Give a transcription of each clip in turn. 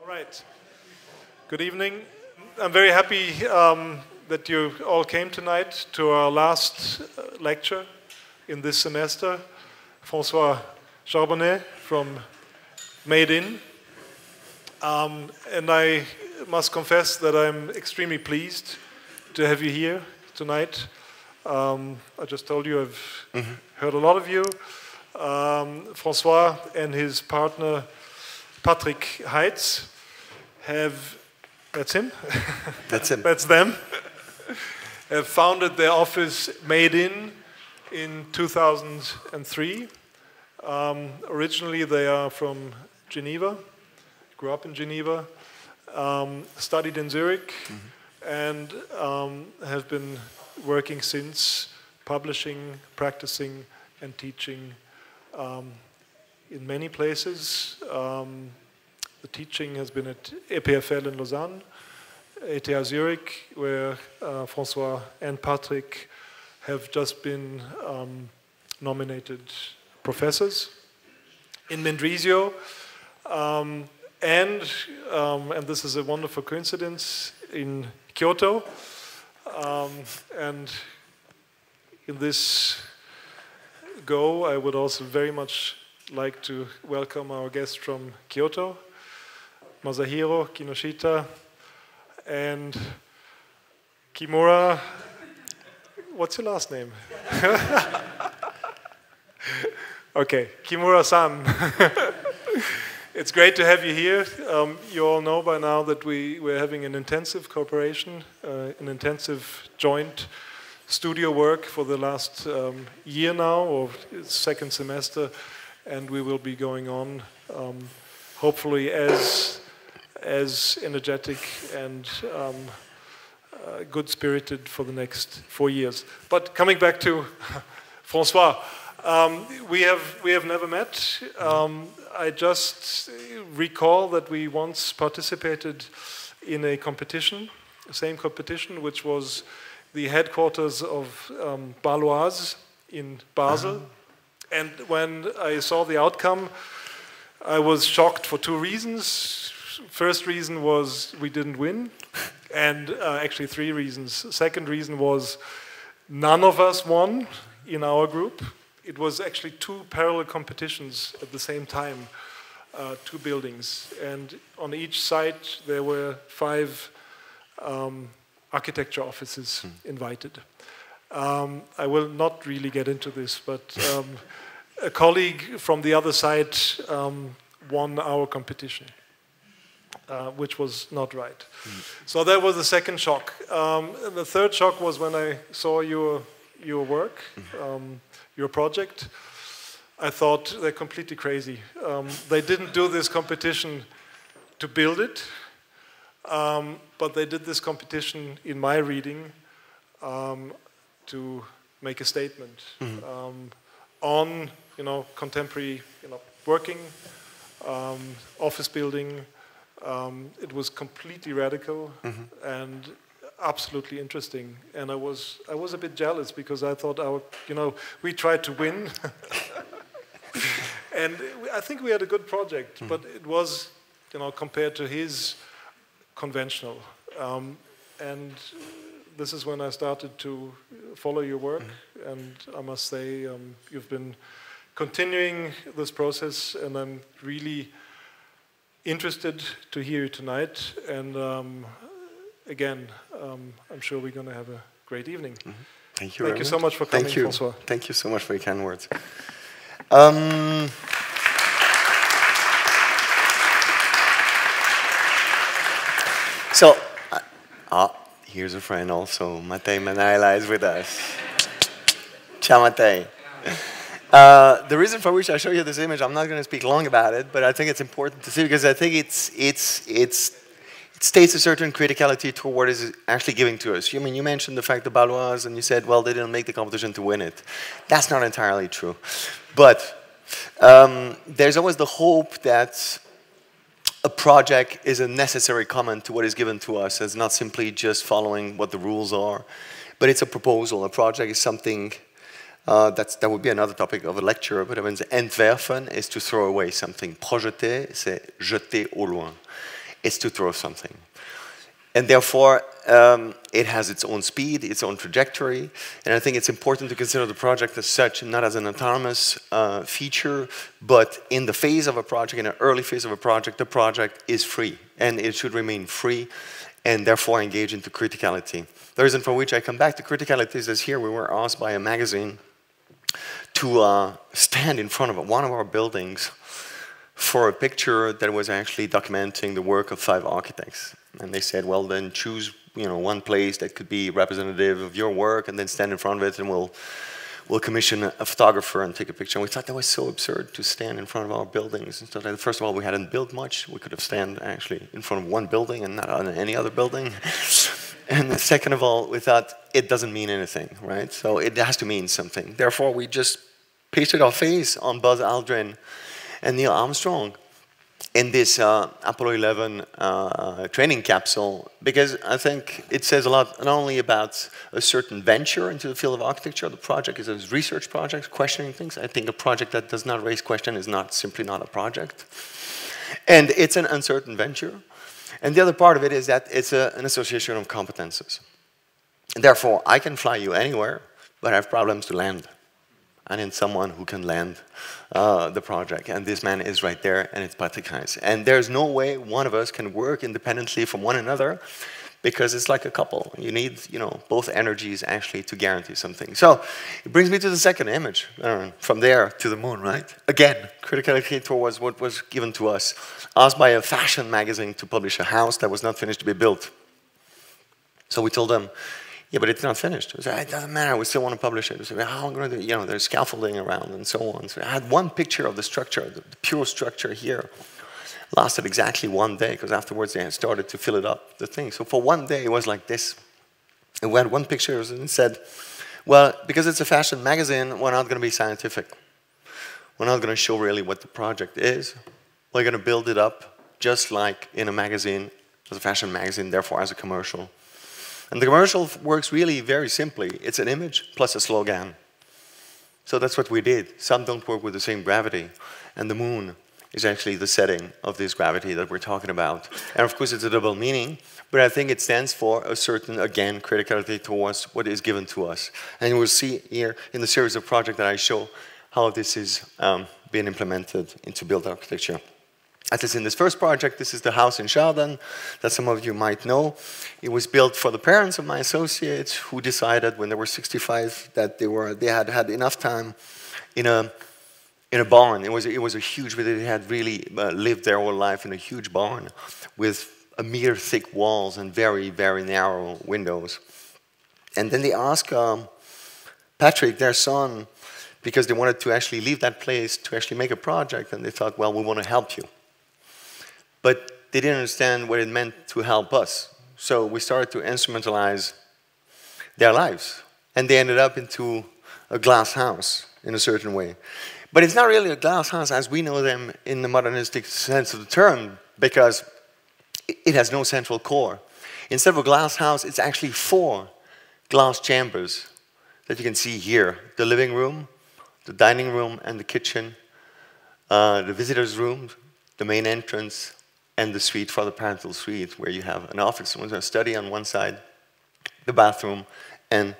All right. Good evening. I'm very happy that you all came tonight to our last lecture in this semester. François Charbonnet from Made In. And I must confess that I'm extremely pleased to have you here tonight. I just told you I've heard a lot of you. François and his partner Patrick Heitz have, that's him? That's him. That's them. Have founded their office Made in 2003. Originally they are from Geneva, grew up in Geneva, studied in Zurich, and have been working since, publishing, practicing, and teaching in many places. The teaching has been at EPFL in Lausanne, ETH Zurich, where François and Patrick have just been nominated professors. In Mendrisio, and this is a wonderful coincidence, in Kyoto. And in this go, I would also very much like to welcome our guest from Kyoto, Masahiro Kinoshita, and Kimura. What's your last name? Okay, Kimura-san. It's great to have you here. You all know by now that we're having an intensive cooperation, an intensive joint studio work for the last year now, or second semester, and we will be going on, hopefully as energetic and good-spirited for the next 4 years. But coming back to François, we have never met. I just recall that we once participated in a competition, the same competition, which was the headquarters of Baloise in Basel. And when I saw the outcome, I was shocked for two reasons. First reason was we didn't win, and actually three reasons. Second reason was none of us won in our group. It was actually two parallel competitions at the same time, two buildings. And on each side, there were 5 architecture offices invited. I will not really get into this, but a colleague from the other side won our competition, which was not right. So that was the second shock. The third shock was when I saw your work, your project. I thought they're completely crazy. They didn't do this competition to build it, but they did this competition, in my reading, to make a statement on, contemporary, working, office building. It was completely radical and absolutely interesting, and I was a bit jealous because I thought we tried to win, and I think we had a good project, but it was compared to his conventional, and this is when I started to follow your work, and I must say you've been continuing this process, and I'm really interested to hear you tonight, and again, I'm sure we're going to have a great evening. Thank you. Thank you so much for coming, François. Thank you so much for your kind words. So, here's a friend also. Matej Manayla is with us. Ciao, Matej. The reason for which I show you this image, I'm not going to speak long about it, but I think it's important to see because I think it states a certain criticality toward what is actually giving to us. You mentioned the fact that Baloise, and you said, well, they didn't make the competition to win it. That's not entirely true. But there's always the hope that a project is a necessary comment to what is given to us. It's not simply just following what the rules are, but it's a proposal. A project is something that would be another topic of a lecture, but it means entwerfen is to throw away something. Projeter, c'est jeter au loin. It's to throw something. And therefore, it has its own speed, its own trajectory. And I think it's important to consider the project as such, not as an autonomous feature, but in the phase of a project, in an early phase of a project, the project is free. And it should remain free, and therefore engage into criticality. The reason for which I come back to criticality is here we were asked by a magazine to stand in front of one of our buildings for a picture that was actually documenting the work of 5 architects. And they said, well, then choose one place that could be representative of your work, and then stand in front of it, and we'll commission a photographer and take a picture. And we thought that was so absurd to stand in front of our buildings and stuff like that. First of all, we hadn't built much. We could have stand actually in front of one building and not on any other building. And second of all, we thought it doesn't mean anything, right? So it has to mean something. Therefore, we just pasted our face on Buzz Aldrin and Neil Armstrong in this Apollo 11 training capsule, because I think it says a lot not only about a certain venture into the field of architecture. The project is a research project, questioning things. I think a project that does not raise question is simply not a project. And it's an uncertain venture. And the other part of it is that it's an association of competences. And therefore, I can fly you anywhere, but I have problems to land. I need someone who can land the project. And this man is right there, and it's Patrick Heinz. And there's no way one of us can work independently from one another, because it's like a couple. You need, both energies actually to guarantee something. So it brings me to the second image, from there to the moon, right? Again, criticality towards what was given to us, asked by a fashion magazine to publish a house that was not finished to be built. So we told them, yeah, but it's not finished. We said, it doesn't matter, we still want to publish it. We said, how am I going to do it? There's scaffolding around and so on. So I had one picture of the structure, the pure structure here. Lasted exactly 1 day, because afterwards they had started to fill it up, the thing. So for 1 day, it was like this. And we had one picture and said, well, because it's a fashion magazine, we're not going to be scientific. We're not going to show really what the project is. We're going to build it up just like in a magazine, as a fashion magazine, therefore as a commercial. And the commercial works really very simply. It's an image plus a slogan. So that's what we did. Some don't work with the same gravity. And the moon is actually the setting of this gravity that we're talking about. And of course, it's a double meaning, but I think it stands for a certain, again, criticality towards what is given to us. And you will see here in the series of projects that I show how this is being implemented into built architecture. As is in this first project, this is the house in Chardon that some of you might know. It was built for the parents of my associates, who decided when they were 65 that they had had enough time in a barn. It was a huge, they had really lived their whole life in a huge barn with 1 meter thick walls and very, very narrow windows. And then they asked Patrick, their son, because they wanted to actually leave that place to actually make a project, and they thought, well, we want to help you. But they didn't understand what it meant to help us. So we started to instrumentalize their lives. And they ended up into a glass house in a certain way. But it's not really a glass house as we know them in the modernistic sense of the term, because it has no central core. Instead of a glass house, it's actually 4 glass chambers that you can see here. The living room, the dining room, and the kitchen, the visitors' room, the main entrance, and the suite for the parental suite, where you have an office, a study on one side, the bathroom, and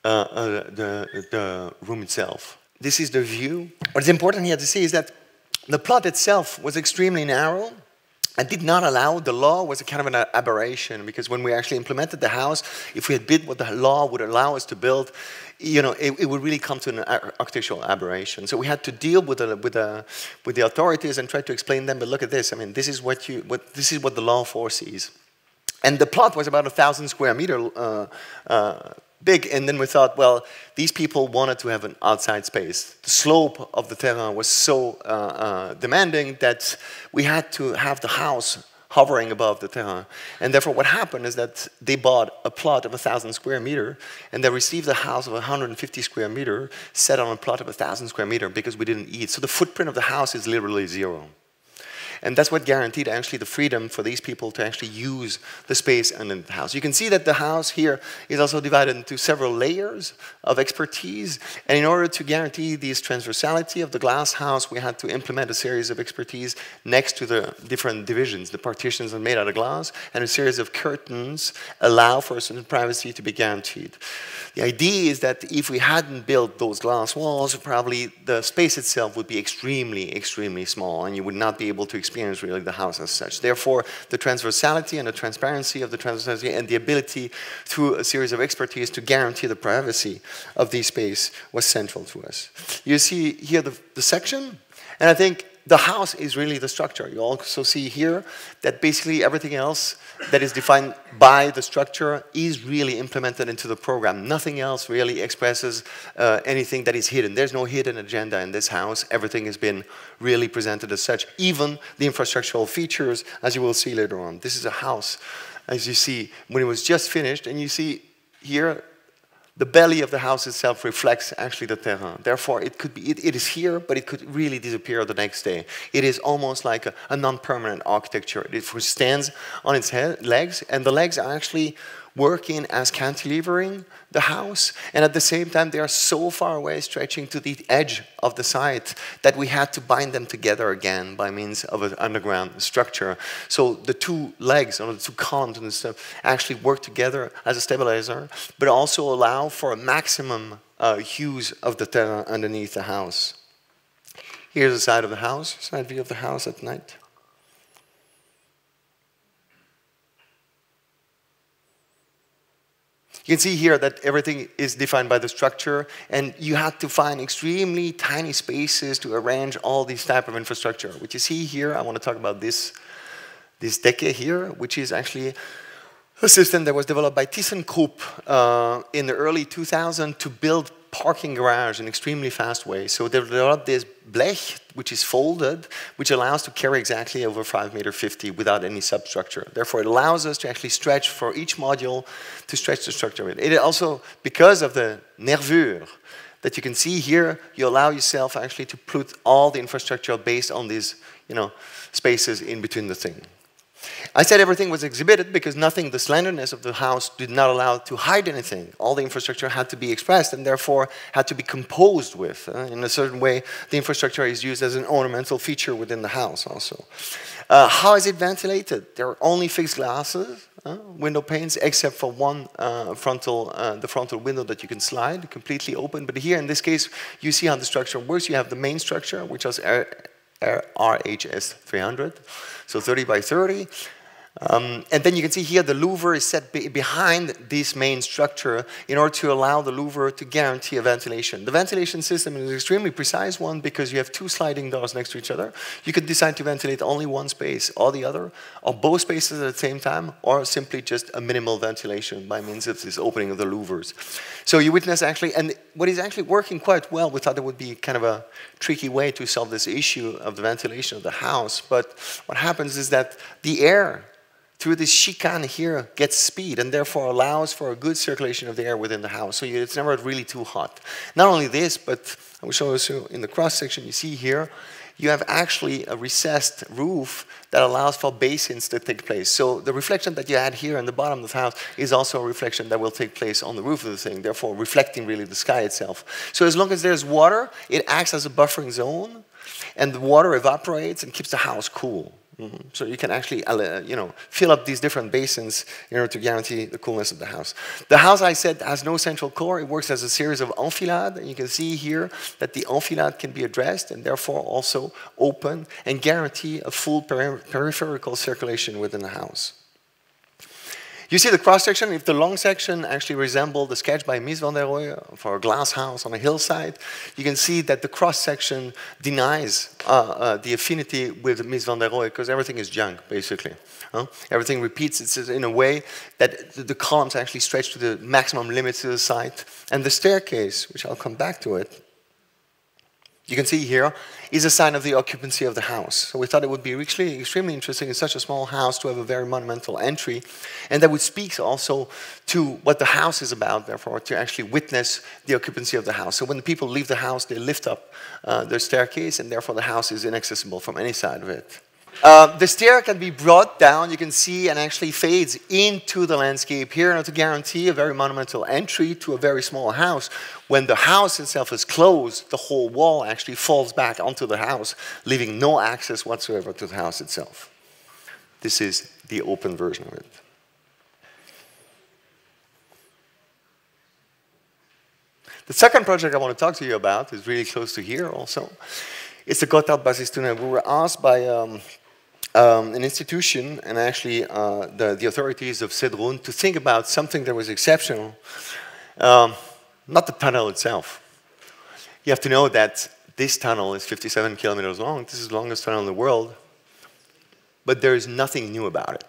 the room itself. This is the view. What's important here to see is that the plot itself was extremely narrow and did not allow, the law was a kind of an aberration, because when we actually implemented the house, if we had built what the law would allow us to build, it would really come to an architectural aberration. So we had to deal with the authorities and try to explain them, but look at this, I mean, this is what the law foresees. And the plot was about 1,000 square meter big, and then we thought, well, these people wanted to have an outside space. The slope of the terrain was so demanding that we had to have the house hovering above the terrain. And therefore what happened is that they bought a plot of 1,000 square meter, and they received a house of 150 square meter set on a plot of 1,000 square meter because we didn't eat. So the footprint of the house is literally 0. And that's what guaranteed actually the freedom for these people to actually use the space under the house. You can see that the house here is also divided into several layers of expertise. And in order to guarantee this transversality of the glass house, we had to implement a series of expertise next to the different divisions. The partitions are made out of glass, and a series of curtains allow for a certain privacy to be guaranteed. The idea is that if we hadn't built those glass walls, probably the space itself would be extremely, extremely small, and you would not be able to experience really the house as such. Therefore, the transversality and the transparency of the transversality and the ability through a series of expertise to guarantee the privacy of the space was central to us. You see here the section, and I think the house is really the structure. You also see here that basically everything else that is defined by the structure is really implemented into the program. Nothing else really expresses anything that is hidden. There's no hidden agenda in this house. Everything has been really presented as such. Even the infrastructural features, as you will see later on. This is a house, as you see, when it was just finished, and you see here the belly of the house itself reflects actually the terrain. Therefore, it is here, but it could really disappear the next day. It is almost like a non-permanent architecture. It stands on its legs, and the legs are actually working as cantilevering the house, and at the same time they are so far away, stretching to the edge of the site, that we had to bind them together again by means of an underground structure. So the two legs, or the two columns and stuff, actually work together as a stabilizer, but also allow for a maximum use of the terrain underneath the house. Here's the side of the house, side view of the house at night. You can see here that everything is defined by the structure, and you had to find extremely tiny spaces to arrange all these type of infrastructure. What you see here, I want to talk about this decke here, which is actually a system that was developed by ThyssenKrupp in the early 2000s to build parking garage in an extremely fast way. So they developed this blech, which is folded, which allows to carry exactly over 5.50 meters without any substructure. Therefore, it allows us to actually stretch for each module to stretch the structure. It also, because of the nervure that you can see here, you allow yourself actually to put all the infrastructure based on these, spaces in between the thing. I said everything was exhibited because the slenderness of the house did not allow to hide anything. All the infrastructure had to be expressed and therefore had to be composed with. In a certain way, the infrastructure is used as an ornamental feature within the house also. How is it ventilated? There are only fixed glasses, window panes, except for one the frontal window that you can slide, completely open. But here in this case, you see how the structure works. You have the main structure, which is RHS 300. So 30 by 30. And then you can see here the louver is set behind this main structure in order to allow the louver to guarantee a ventilation. The ventilation system is an extremely precise one because you have two sliding doors next to each other. You could decide to ventilate only one space or the other, or both spaces at the same time, or simply just a minimal ventilation by means of this opening of the louvers. So you witness actually, and what is actually working quite well, we thought it would be kind of a tricky way to solve this issue of the ventilation of the house, but what happens is that the air through this chicane here gets speed and therefore allows for a good circulation of the air within the house. So it's never really too hot. Not only this, but I will show you in the cross section you see here, you have actually a recessed roof that allows for basins to take place. So the reflection that you had here in the bottom of the house is also a reflection that will take place on the roof of the thing, therefore reflecting really the sky itself. So as long as there's water, it acts as a buffering zone, and the water evaporates and keeps the house cool. So you can actually, fill up these different basins in order to guarantee the coolness of the house. The house, I said, has no central core. It works as a series of enfilades. And you can see here that the enfilade can be addressed and therefore also open and guarantee a full peripheral circulation within the house. You see the cross-section, if the long section actually resembled the sketch by Mies van der Rohe for a glass house on a hillside, you can see that the cross-section denies the affinity with Mies van der Rohe because everything is junk, basically. Everything repeats itself in a way that the columns actually stretch to the maximum limits of the site. And the staircase, which I'll come back to it, you can see here, is a sign of the occupancy of the house. So we thought it would be actually extremely interesting in such a small house to have a very monumental entry, and that would speak also to what the house is about, therefore, to actually witness the occupancy of the house. So when the people leave the house, they lift up their staircase, and therefore the house is inaccessible from any side of it. The stair can be brought down, you can see, and actually fades into the landscape here to guarantee a very monumental entry to a very small house. When the house itself is closed, the whole wall actually falls back onto the house, leaving no access whatsoever to the house itself. This is the open version of it. The second project I want to talk to you about is really close to here also. It's the Gotthardbasistunnel. We were asked by an institution and actually the authorities of Cedron to think about something that was exceptional, not the tunnel itself. You have to know that this tunnel is 57 kilometers long. This is the longest tunnel in the world, but there is nothing new about it.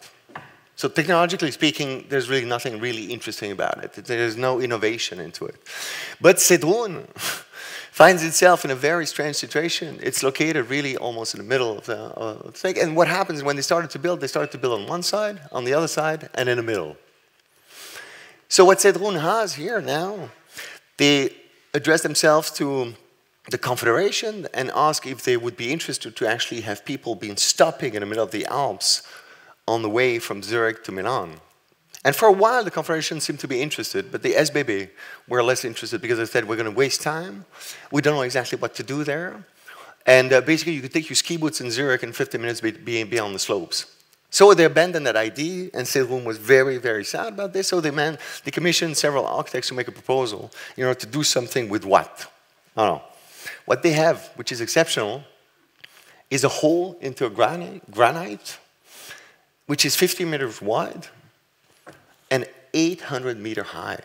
So technologically speaking, there's really nothing really interesting about it. There is no innovation into it. But Cedron finds itself in a very strange situation. It's located really almost in the middle of the thing. And what happens when they started to build on one side, on the other side, and in the middle. So what Cedron has here now, they address themselves to the Confederation and ask if they would be interested to actually have people being stopping in the middle of the Alps on the way from Zurich to Milan. And for a while, the Confederation seemed to be interested, but the SBB were less interested because they said, we're going to waste time. We don't know exactly what to do there. And basically, you could take your ski boots in Zurich in 15 minutes be on the slopes. So they abandoned that idea, and Cedron was very, very sad about this. So they commissioned several architects to make a proposal in order to do something with what? I don't know. What they have, which is exceptional, is a hole into a granite, which is 50 meters wide and 800 meters high.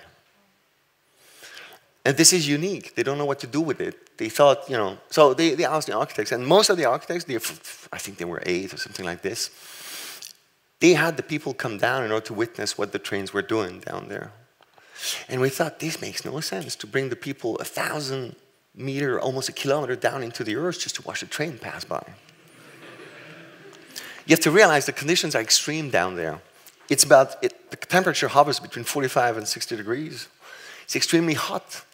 And this is unique. They don't know what to do with it. They thought, you know, so they asked the architects, and most of the architects, I think they were 8 or something like this, they had the people come down in order to witness what the trains were doing down there. And we thought, this makes no sense to bring the people 1,000 meters, almost a kilometer down into the earth just to watch a train pass by. You have to realize the conditions are extreme down there. It's about, the temperature hovers between 45 and 60 degrees. It's extremely hot.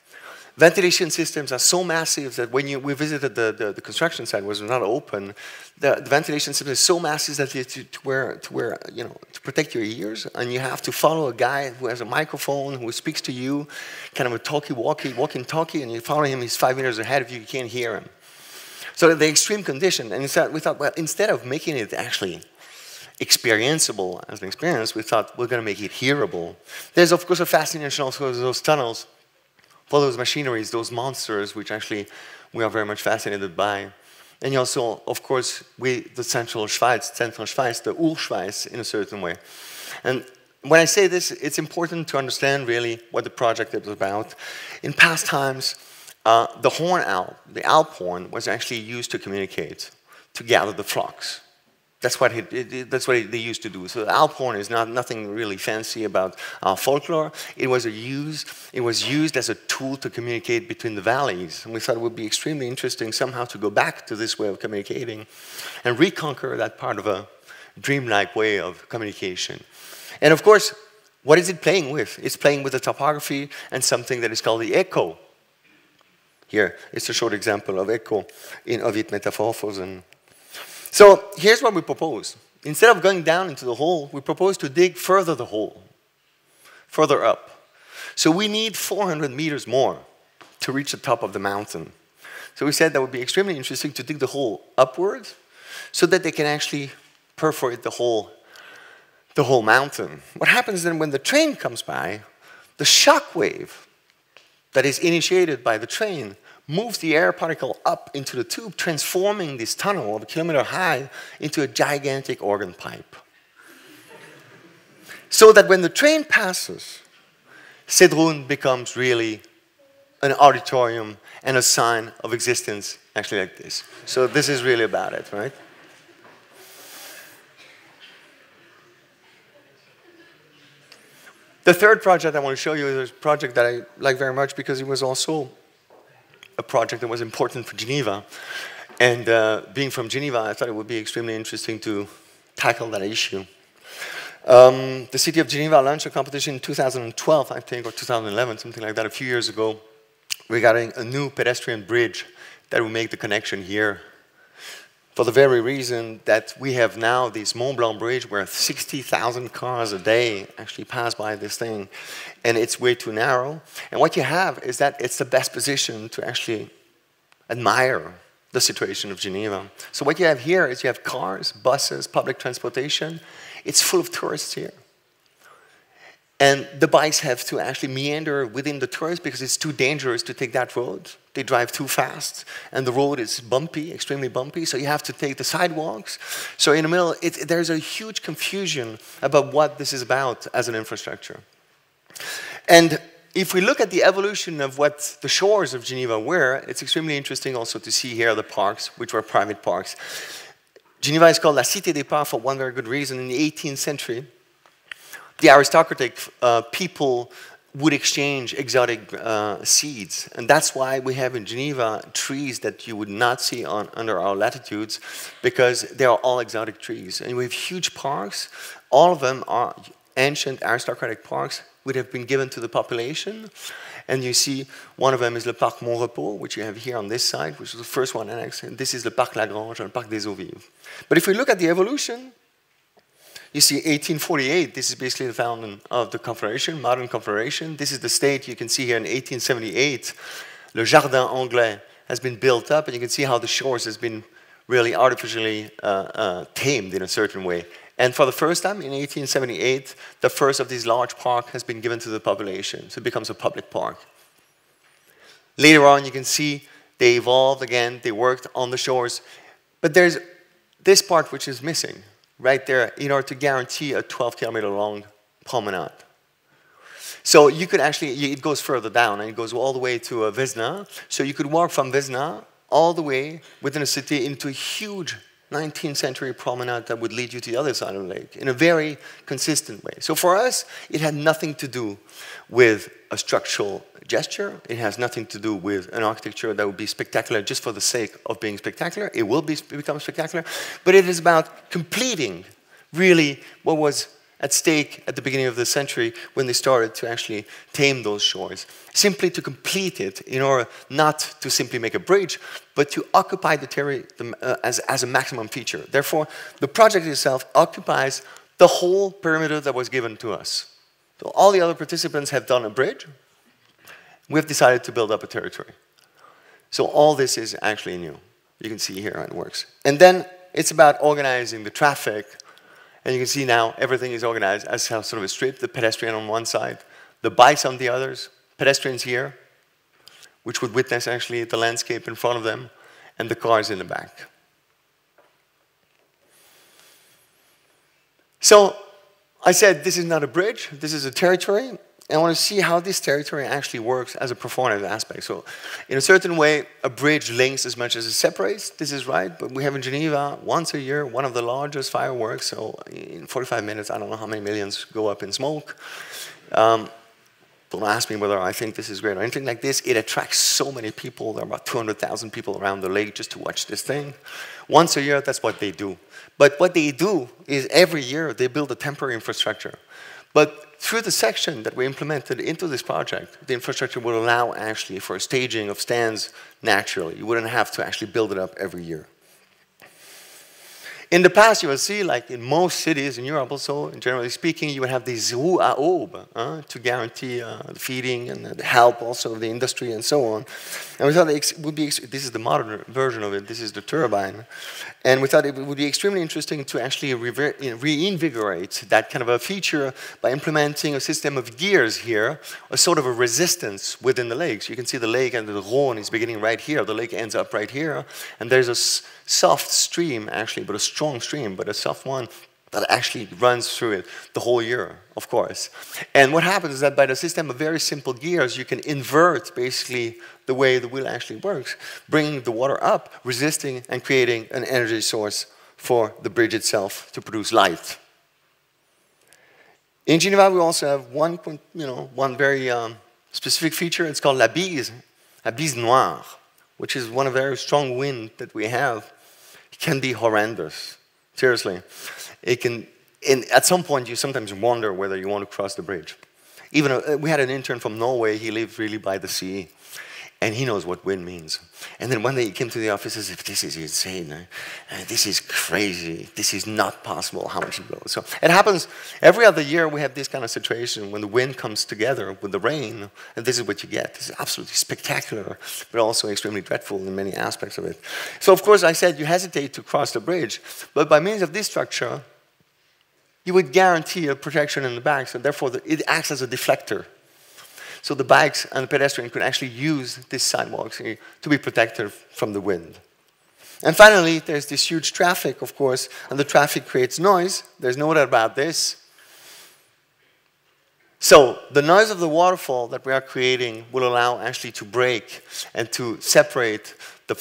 Ventilation systems are so massive that when we visited the construction site, was not open, the ventilation system is so massive that you have to wear, you know, to protect your ears, and you have to follow a guy who has a microphone, who speaks to you, kind of a walkie-talkie, and you follow him, he's 5 meters ahead of you, you can't hear him. So the extreme condition, and we thought, well, instead of making it actually experienceable as an experience, we thought we're going to make it hearable. There's, of course, a fascination also with those tunnels, for those machineries, those monsters, which actually we are very much fascinated by. And also, of course, the Central Schweiz, the Urschweiz in a certain way. And when I say this, it's important to understand really what the project is about. In past times, the horn owl, the Alp horn, was actually used to communicate, to gather the flocks. That's what they used to do. So the Alp horn is nothing really fancy about folklore. It was used as a tool to communicate between the valleys. And we thought it would be extremely interesting somehow to go back to this way of communicating and reconquer that part of a dreamlike way of communication. And of course, what is it playing with? It's playing with the topography and something that is called the echo. Here, it's a short example of echo in Ovid Metamorphosen. So here's what we propose. Instead of going down into the hole, we propose to dig further the hole, further up. So we need 400 meters more to reach the top of the mountain. So we said that would be extremely interesting to dig the hole upwards so that they can actually perforate the whole mountain. What happens then when the train comes by, the shock wave that is initiated by the train moves the air particle up into the tube, transforming this tunnel of a kilometer high into a gigantic organ pipe. So that when the train passes, Cedron becomes really an auditorium and a sign of existence, actually like this. So this is really about it, right? The third project I want to show you is a project that I like very much because it was also a project that was important for Geneva. And being from Geneva, I thought it would be extremely interesting to tackle that issue. The city of Geneva launched a competition in 2012, I think, or 2011, something like that, a few years ago, regarding a new pedestrian bridge that will make the connection here for the very reason that we have now this Mont Blanc Bridge where 60,000 cars a day actually pass by this thing, and it's way too narrow. And what you have is that it's the best position to actually admire the situation of Geneva. So what you have here is you have cars, buses, public transportation. It's full of tourists here. And the bikes have to actually meander within the tourists because it's too dangerous to take that road. They drive too fast, and the road is bumpy, extremely bumpy, so you have to take the sidewalks. So in the middle, there's a huge confusion about what this is about as an infrastructure. And if we look at the evolution of what the shores of Geneva were, it's extremely interesting also to see here the parks, which were private parks. Geneva is called La Cité des Parcs for one very good reason. In the 18th century, the aristocratic people would exchange exotic seeds. And that's why we have in Geneva trees that you would not see under our latitudes, because they are all exotic trees. And we have huge parks. All of them are ancient aristocratic parks which have been given to the population. And you see one of them is le Parc Montrepos, which you have here on this side, which is the first one annexed. And this is the Parc Lagrange and the Parc des Eaux Vives. But if we look at the evolution, you see 1848, this is basically the founding of the Confederation, modern Confederation. This is the state you can see here in 1878. Le Jardin Anglais has been built up, and you can see how the shores has been really artificially tamed in a certain way. And for the first time in 1878, the first of these large parks has been given to the population, so it becomes a public park. Later on, you can see they evolved again, they worked on the shores, but there's this part which is missing right there in order to guarantee a 12-kilometer long promenade. So you could actually, it goes further down and it goes all the way to Vesna. So you could walk from Vesna all the way within a city into a huge 19th century promenade that would lead you to the other side of the lake in a very consistent way. So for us, it had nothing to do with a structural gesture. It has nothing to do with an architecture that would be spectacular just for the sake of being spectacular. It will become spectacular, but it is about completing really what was at stake at the beginning of the century when they started to actually tame those shores. Simply to complete it in order not to simply make a bridge, but to occupy the territory as a maximum feature. Therefore, the project itself occupies the whole perimeter that was given to us. So all the other participants have done a bridge. We've decided to build up a territory. So all this is actually new. You can see here how it works. And then it's about organizing the traffic. And you can see now everything is organized as sort of a strip, the pedestrian on one side, the bikes on the others, pedestrians here, which would witness actually the landscape in front of them, and the cars in the back. So I said this is not a bridge, this is a territory. And I want to see how this territory actually works as a performative aspect. So in a certain way, a bridge links as much as it separates. This is right, but we have in Geneva, once a year, one of the largest fireworks. So in 45 minutes, I don't know how many millions go up in smoke. Don't ask me whether I think this is great or anything like this. It attracts so many people. There are about 200,000 people around the lake just to watch this thing. Once a year, that's what they do. But what they do is every year, they build a temporary infrastructure. But through the section that we implemented into this project, the infrastructure would allow actually for a staging of stands naturally. You wouldn't have to actually build it up every year. In the past, you will see, like in most cities in Europe also, generally speaking, you would have these roues à aubes to guarantee the feeding and the help also of the industry and so on. And we thought it would be, this is the modern version of it, this is the turbine. And we thought it would be extremely interesting to actually reinvigorate that kind of a feature by implementing a system of gears here, a sort of a resistance within the lakes. You can see the lake and the Rhône is beginning right here, the lake ends up right here, and there's a soft stream actually, but a strong stream, but a soft one that actually runs through it the whole year, of course. And what happens is that by the system of very simple gears, you can invert basically the way the wheel actually works, bringing the water up, resisting, and creating an energy source for the bridge itself to produce light. In Geneva, we also have one very specific feature. It's called la bise noire, which is one of the very strong wind that we have. It can be horrendous, seriously. It can, at some point, you sometimes wonder whether you want to cross the bridge. Even we had an intern from Norway. He lived really by the sea. And he knows what wind means. And then one day he came to the office and said, this is insane. This is crazy. This is not possible how much it blows. So it happens every other year. We have this kind of situation when the wind comes together with the rain, and this is what you get. This is absolutely spectacular, but also extremely dreadful in many aspects of it. So of course I said you hesitate to cross the bridge, but by means of this structure, you would guarantee a protection in the back, so therefore it acts as a deflector. So the bikes and the pedestrian could actually use these sidewalks to be protected from the wind. And finally, there's this huge traffic, of course, and the traffic creates noise. There's no doubt about this. So the noise of the waterfall that we are creating will allow actually to break and to separate the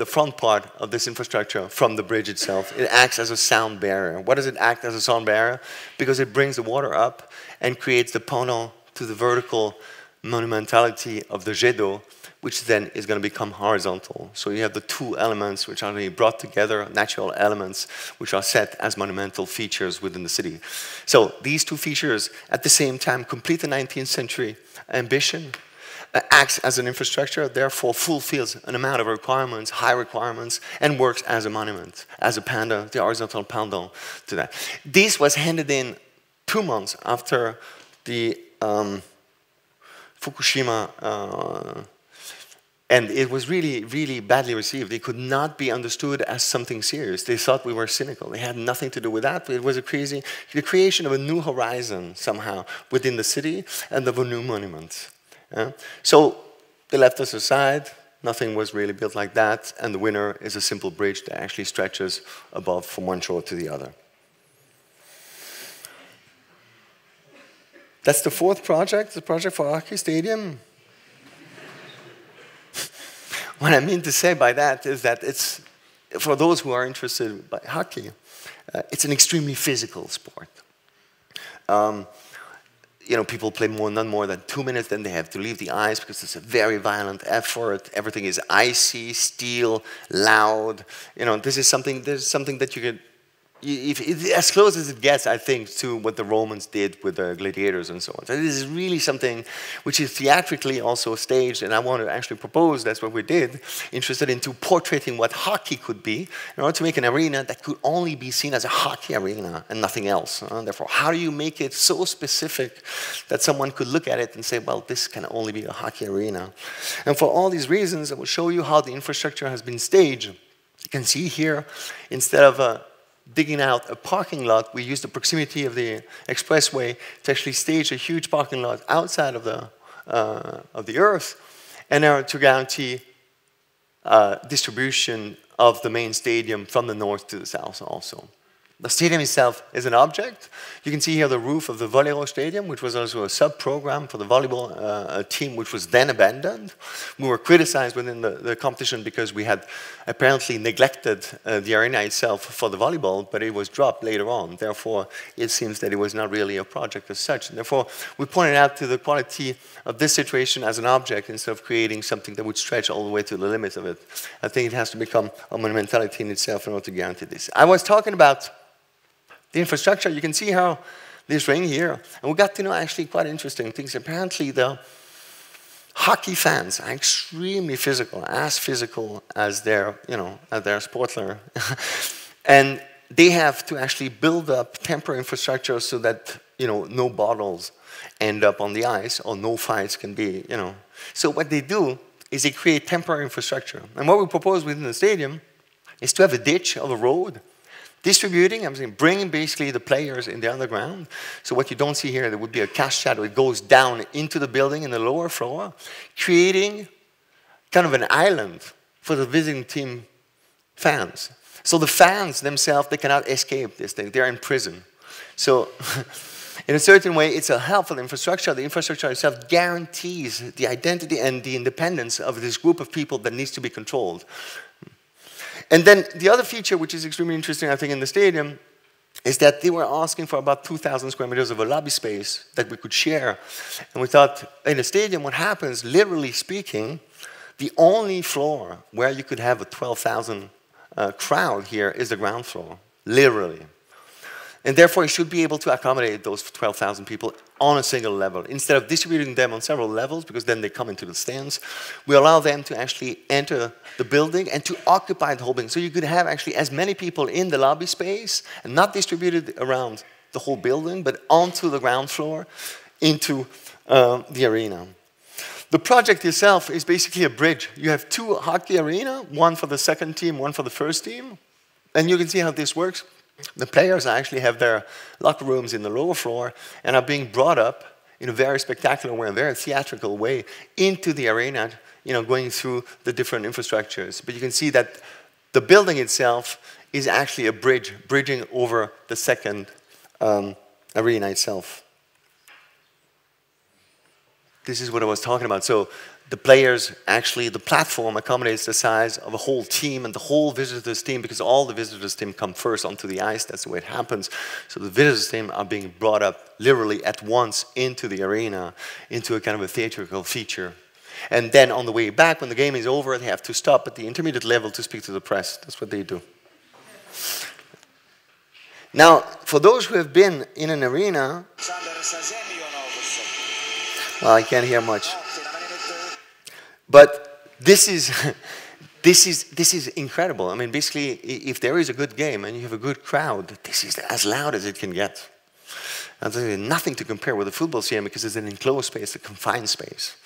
front part of this infrastructure from the bridge itself. It acts as a sound barrier. Why does it act as a sound barrier? Because it brings the water up and creates the pendant to the vertical monumentality of the jet d'eau, which then is going to become horizontal. So you have the two elements which are really brought together, natural elements, which are set as monumental features within the city. So these two features, at the same time, complete the 19th century ambition, acts as an infrastructure, therefore fulfills an amount of requirements, high requirements, and works as a monument, as a pendant, the horizontal pendant to that. This was handed in 2 months after the Fukushima, and it was really, really badly received. It could not be understood as something serious. They thought we were cynical. They had nothing to do with that. It was the creation of a new horizon somehow within the city and of a new monument. So they left us aside. Nothing was really built like that, and the winner is a simple bridge that actually stretches above from one shore to the other. That's the fourth project, the project for hockey stadium. What I mean to say by that is that it's, for those who are interested by hockey, it's an extremely physical sport. You know, people play not more than 2 minutes, then they have to leave the ice because it's a very violent effort. Everything is icy, steel, loud. You know, this is something that you could, as close as it gets, I think, to what the Romans did with the gladiators and so on. So this is really something which is theatrically also staged, and I want to actually propose, that's what we did, interested into portraying what hockey could be in order to make an arena that could only be seen as a hockey arena and nothing else. Therefore, how do you make it so specific that someone could look at it and say, well, this can only be a hockey arena? And for all these reasons, I will show you how the infrastructure has been staged. You can see here, instead of digging out a parking lot, we used the proximity of the expressway to actually stage a huge parking lot outside of the earth, and to guarantee distribution of the main stadium from the north to the south also. The stadium itself is an object. You can see here the roof of the Volleyball Stadium, which was also a sub-program for the volleyball team, which was then abandoned. We were criticized within the competition because we had apparently neglected the arena itself for the volleyball, but it was dropped later on. Therefore, it seems that it was not really a project as such. And therefore, we pointed out to the quality of this situation as an object instead of creating something that would stretch all the way to the limits of it. I think it has to become a monumentality in itself in order to guarantee this. I was talking about the infrastructure. You can see how this ring here, and we got to know actually quite interesting things. Apparently the hockey fans are extremely physical as their, as their sportler. And they have to actually build up temporary infrastructure so that, no bottles end up on the ice or no fights can be, So what they do is they create temporary infrastructure. And what we propose within the stadium is to have a ditch of a road distributing, bringing basically the players in the underground. So what you don't see here, there would be a cast shadow. It goes down into the building in the lower floor, creating kind of an island for the visiting team fans. So the fans themselves, they cannot escape this thing. They're in prison. So in a certain way, it's a helpful infrastructure. The infrastructure itself guarantees the identity and the independence of this group of people that needs to be controlled. And then the other feature, which is extremely interesting, I think, in the stadium, is that they were asking for about 2,000 square meters of a lobby space that we could share. And we thought, in a stadium, what happens, literally speaking, the only floor where you could have a 12,000 crowd here is the ground floor, literally. And therefore, it should be able to accommodate those 12,000 people on a single level. Instead of distributing them on several levels, because then they come into the stands, we allow them to actually enter the building and to occupy the whole building. So you could have actually as many people in the lobby space and not distributed around the whole building, but onto the ground floor into the arena. The project itself is basically a bridge. You have two hockey arenas, one for the second team, one for the first team. And you can see how this works. The players actually have their locker rooms in the lower floor and are being brought up in a very spectacular way, a very theatrical way, into the arena, going through the different infrastructures. But you can see that the building itself is actually a bridge, bridging over the second arena itself. This is what I was talking about. So the players, actually, the platform accommodates the size of a whole team and the whole visitors team, because all the visitors team come first onto the ice. That's the way it happens. So the visitors team are being brought up literally at once into the arena, into a kind of a theatrical feature. And then on the way back, when the game is over, they have to stop at the intermediate level to speak to the press. That's what they do. Now, for those who have been in an arena, well, I can't hear much. But this is incredible. I mean, basically, if there is a good game and you have a good crowd, this is as loud as it can get. And there's nothing to compare with a football stadium because it's an enclosed space, a confined space.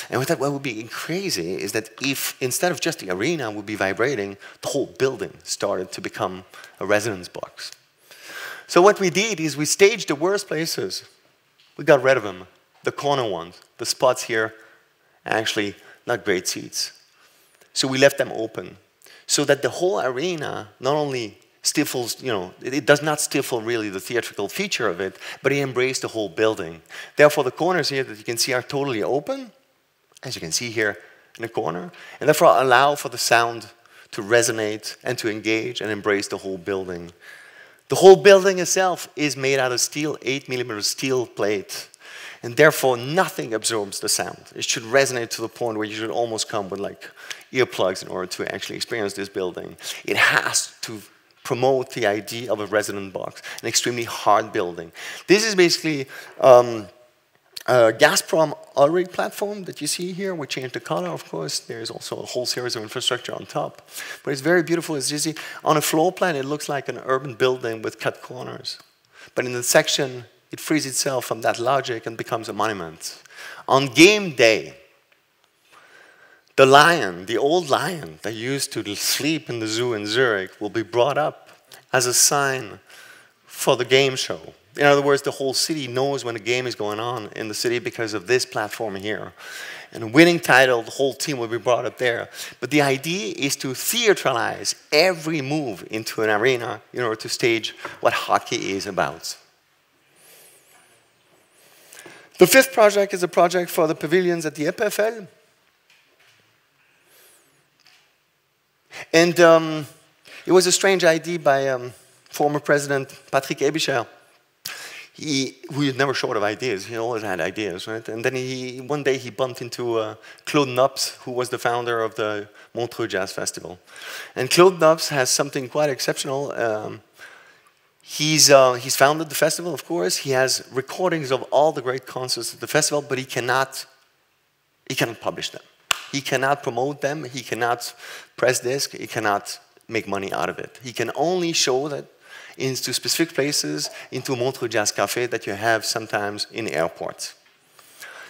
And what would be crazy is that if instead of just the arena would be vibrating, the whole building started to become a resonance box. So what we did is we staged the worst places. We got rid of them, the corner ones, the spots here, actually not great seats. So we left them open so that the whole arena not only stifles, it does not stifle really the theatrical feature of it, but it embraced the whole building. Therefore, the corners here that you can see are totally open, as you can see here in the corner, and therefore allow for the sound to resonate and to engage and embrace the whole building. The whole building itself is made out of steel, 8mm steel plate. And therefore, nothing absorbs the sound. It should resonate to the point where you should almost come with like earplugs in order to actually experience this building. It has to promote the idea of a resonant box, an extremely hard building. This is basically a Gazprom oil rig platform that you see here. We changed the color, of course. There's also a whole series of infrastructure on top. But it's very beautiful. As you see, on a floor plan, it looks like an urban building with cut corners. But in the section, it frees itself from that logic and becomes a monument. On game day, the lion, the old lion that used to sleep in the zoo in Zurich, will be brought up as a sign for the game show. In other words, the whole city knows when a game is going on in the city because of this platform here. And a winning title, the whole team will be brought up there. But the idea is to theatralize every move into an arena in order to stage what hockey is about. The fifth project is a project for the pavilions at the EPFL. And it was a strange idea by former President Patrick Ebischer, who had never short of ideas. He always had ideas, right? And then one day he bumped into Claude Nobs, who was the founder of the Montreux Jazz Festival. And Claude Nobs has something quite exceptional. He's founded the festival, of course. He has recordings of all the great concerts at the festival, but he cannot publish them. He cannot promote them. He cannot press disc. He cannot make money out of it. He can only show that into specific places, into Montreux Jazz Café that you have sometimes in airports.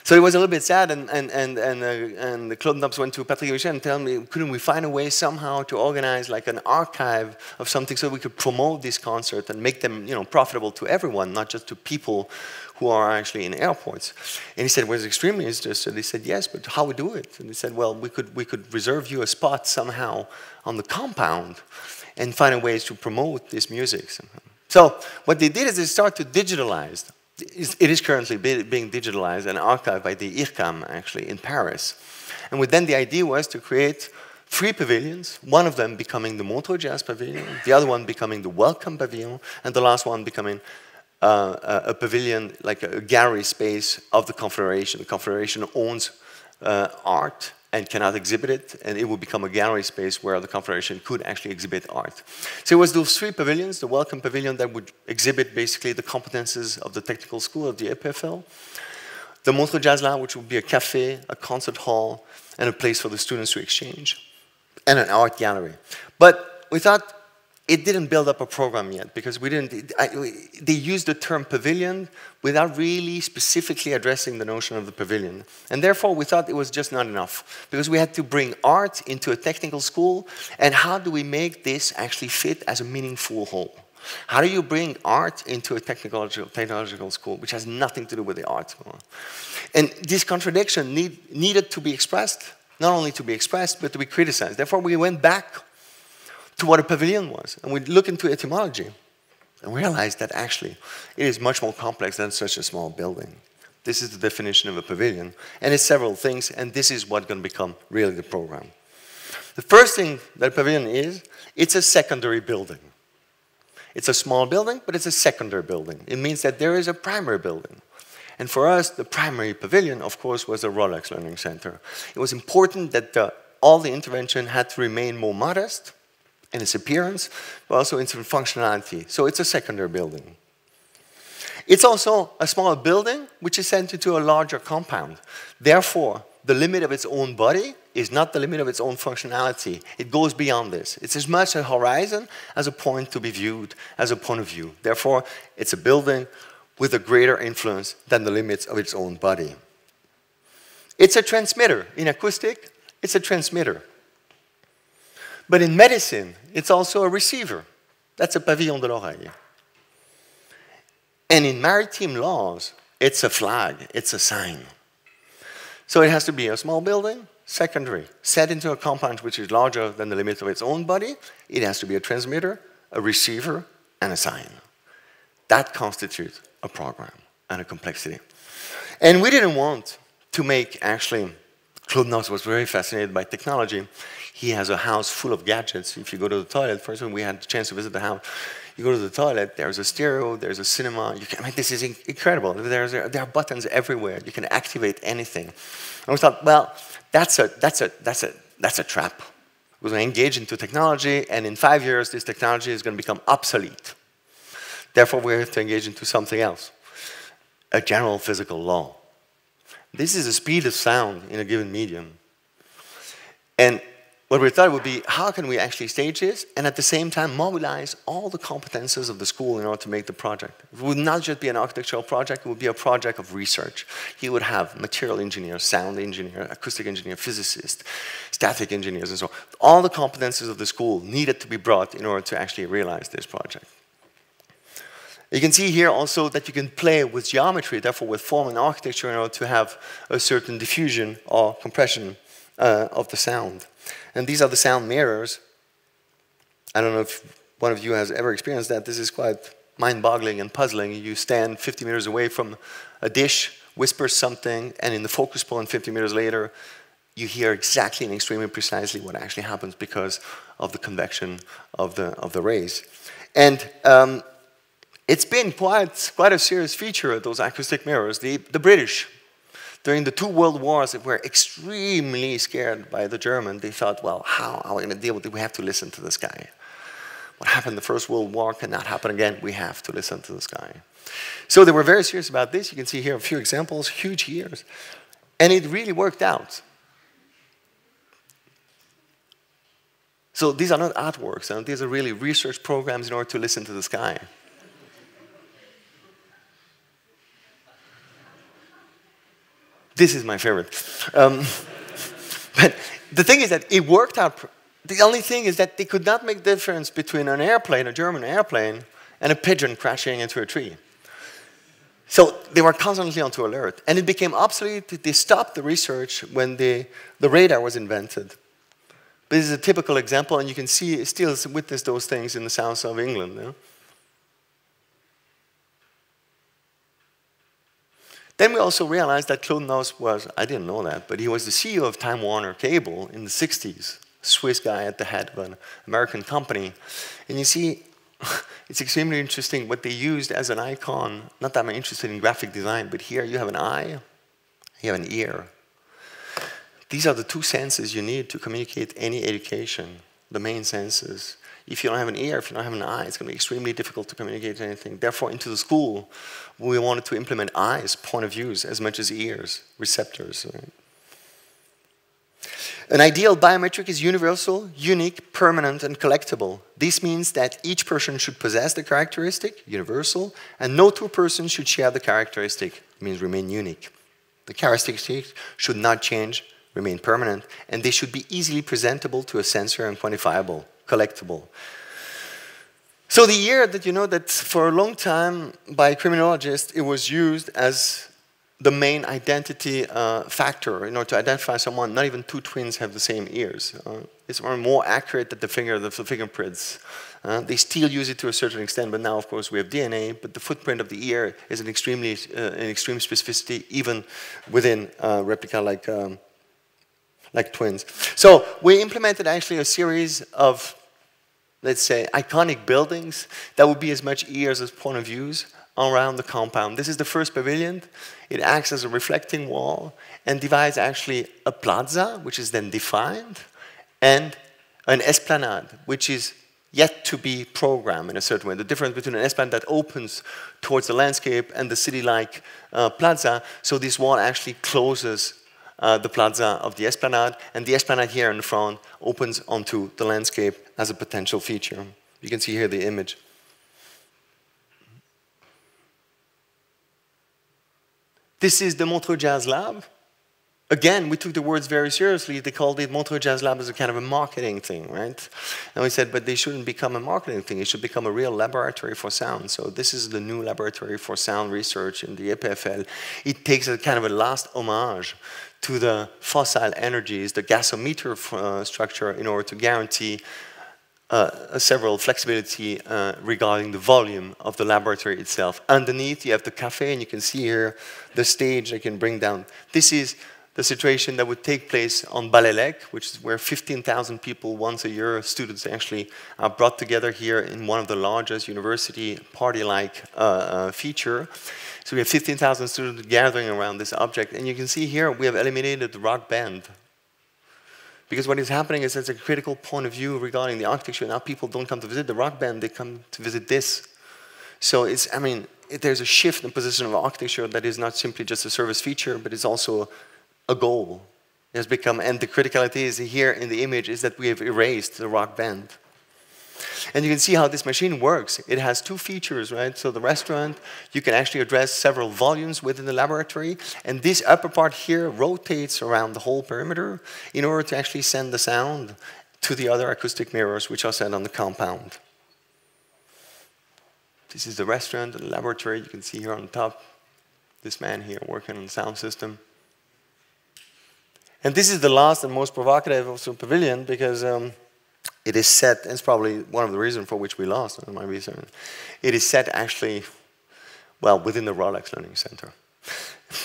So it was a little bit sad, and the Claude Nobs went to Patrick Ebischer and told me, couldn't we find a way somehow to organize like an archive of something so we could promote this concert and make them, profitable to everyone, not just to people who are actually in airports. And he said, was extremely interested. He said, yes, but how we do it? And he said, well, we could reserve you a spot somehow on the compound and find ways to promote this music somehow. So what they did is they started to digitalize. It is currently being digitalized and archived by the IRCAM, actually, in Paris. And then the idea was to create 3 pavilions, one of them becoming the Montreux Jazz Pavilion, the other one becoming the Welcome Pavilion, and the last one becoming a pavilion, like a gallery space of the Confederation. The Confederation owns art and cannot exhibit it, and it would become a gallery space where the Confederation could actually exhibit art. So it was those 3 pavilions, the Welcome Pavilion that would exhibit basically the competences of the technical school of the EPFL, the Montreux Jazz Lab, which would be a cafe, a concert hall, and a place for the students to exchange, and an art gallery. But we thought it didn't build up a program yet, because we didn't, they used the term pavilion without really specifically addressing the notion of the pavilion. And therefore, we thought it was just not enough, because we had to bring art into a technical school, and how do we make this actually fit as a meaningful whole? How do you bring art into a technological school, which has nothing to do with the art? And this contradiction needed to be expressed, not only to be expressed, but to be criticized. Therefore, we went back to what a pavilion was, and we looked into etymology, and realized that actually it is much more complex than such a small building. This is the definition of a pavilion, and it's several things, and this is what's going to become really the program. The first thing that a pavilion is, it's a secondary building. It's a small building, but it's a secondary building. It means that there is a primary building. And for us, the primary pavilion, of course, was the Rolex Learning Center. It was important that all the intervention had to remain more modest in its appearance, but also in its functionality. So it's a secondary building. It's also a smaller building, which is sent into a larger compound. Therefore, the limit of its own body is not the limit of its own functionality. It goes beyond this. It's as much a horizon as a point to be viewed, as a point of view. Therefore, it's a building with a greater influence than the limits of its own body. It's a transmitter. In acoustic, it's a transmitter. But in medicine, it's also a receiver. That's a pavillon de l'oreille. And in maritime laws, it's a flag, it's a sign. So it has to be a small building, secondary, set into a compound which is larger than the limit of its own body. It has to be a transmitter, a receiver, and a sign. That constitutes a program and a complexity. And we didn't want to make, actually, Claude Knox was very fascinated by technology. He has a house full of gadgets. If you go to the toilet, first when we had the chance to visit the house, you go to the toilet, there's a stereo, there's a cinema. I mean, this is incredible. There are buttons everywhere. You can activate anything. And we thought, well, that's a trap. We're going to engage into technology, and in 5 years, this technology is going to become obsolete. Therefore, we have to engage into something else, a general physical law. This is the speed of sound in a given medium. And what we thought would be, how can we actually stage this and at the same time mobilize all the competences of the school in order to make the project? It would not just be an architectural project, it would be a project of research. You would have material engineer, sound engineer, acoustic engineer, physicist, static engineers, and so on. All the competences of the school needed to be brought in order to actually realize this project. You can see here also that you can play with geometry, therefore with form and architecture in order to have a certain diffusion or compression of the sound. And these are the sound mirrors. I don't know if one of you has ever experienced that. This is quite mind-boggling and puzzling. You stand 50 meters away from a dish, whisper something, and in the focus point 50 meters later, you hear exactly and extremely precisely what actually happens because of the convection of the rays. And it's been quite a serious feature of those acoustic mirrors. The British, during the 2 world wars, were extremely scared by the Germans. They thought, well, how are we going to deal with it? We have to listen to the sky. What happened in the First World War cannot happen again. We have to listen to the sky. So they were very serious about this. You can see here a few examples, huge years. And it really worked out. So these are not artworks. These are really research programs in order to listen to the sky. This is my favorite. But the thing is that it worked out. The only thing is that they could not make the difference between an airplane, a German airplane, and a pigeon crashing into a tree. So they were constantly on alert. And it became obsolete. They stopped the research when the radar was invented. But this is a typical example, and you can still witness those things in the south of England. You know? Then we also realized that Claude Knox was, I didn't know that, but he was the CEO of Time Warner Cable in the 60s, a Swiss guy at the head of an American company. And you see, it's extremely interesting what they used as an icon. Not that I'm interested in graphic design, but here you have an eye, you have an ear. These are the two senses you need to communicate any education, the main senses. If you don't have an ear, if you don't have an eye, it's going to be extremely difficult to communicate anything. Therefore, into the school, we wanted to implement eyes, point of views, as much as ears, receptors. Right? An ideal biometric is universal, unique, permanent, and collectible. This means that each person should possess the characteristic, universal, and no two persons should share the characteristic, it means remain unique. The characteristics should not change, remain permanent, and they should be easily presentable to a sensor and quantifiable, collectible. So the year that you know that for a long time by criminologists, it was used as the main identity factor in order to identify someone. Not even two twins have the same ears. It's more accurate than the fingerprints. They still use it to a certain extent, but now, of course, we have DNA, but the footprint of the ear is an extreme specificity, even within replica like twins. So we implemented actually a series of, let's say, iconic buildings that would be as much ears as point of views around the compound. This is the first pavilion. It acts as a reflecting wall and divides actually a plaza, which is then defined, and an esplanade, which is yet to be programmed in a certain way. The difference between an esplanade that opens towards the landscape and the city-like plaza, so this wall actually closes the plaza of the esplanade, and the esplanade here in the front opens onto the landscape as a potential feature. You can see here the image. This is the Montreux Jazz Lab. Again, we took the words very seriously. They called it Montreux Jazz Lab as a kind of a marketing thing, right? And we said, but they shouldn't become a marketing thing. It should become a real laboratory for sound. So this is the new laboratory for sound research in the EPFL. It takes a kind of a last homage to the fossil energies, the gasometer structure, in order to guarantee several flexibility regarding the volume of the laboratory itself. Underneath, you have the cafe, and you can see here the stage I can bring down. This is the situation that would take place on Balélec, which is where 15,000 people once a year, students actually are brought together here in one of the largest university party-like feature. So we have 15,000 students gathering around this object, and you can see here we have eliminated the rock band. Because what is happening is it's a critical point of view regarding the architecture. Now people don't come to visit the rock band, they come to visit this. So it's, I mean, there's a shift in position of architecture that is not simply just a service feature, but it's also a goal. It has become, and the criticality is here in the image is that we have erased the rock band. And you can see how this machine works. It has two features, right? So the restaurant, you can actually address several volumes within the laboratory, and this upper part here rotates around the whole perimeter in order to actually send the sound to the other acoustic mirrors which are set on the compound. This is the restaurant and the laboratory. You can see here on the top, this man here working on the sound system. And this is the last and most provocative of the pavilion because it is set, and it's probably one of the reasons for which we lost, in my research. It is set actually, well, within the Rolex Learning Center.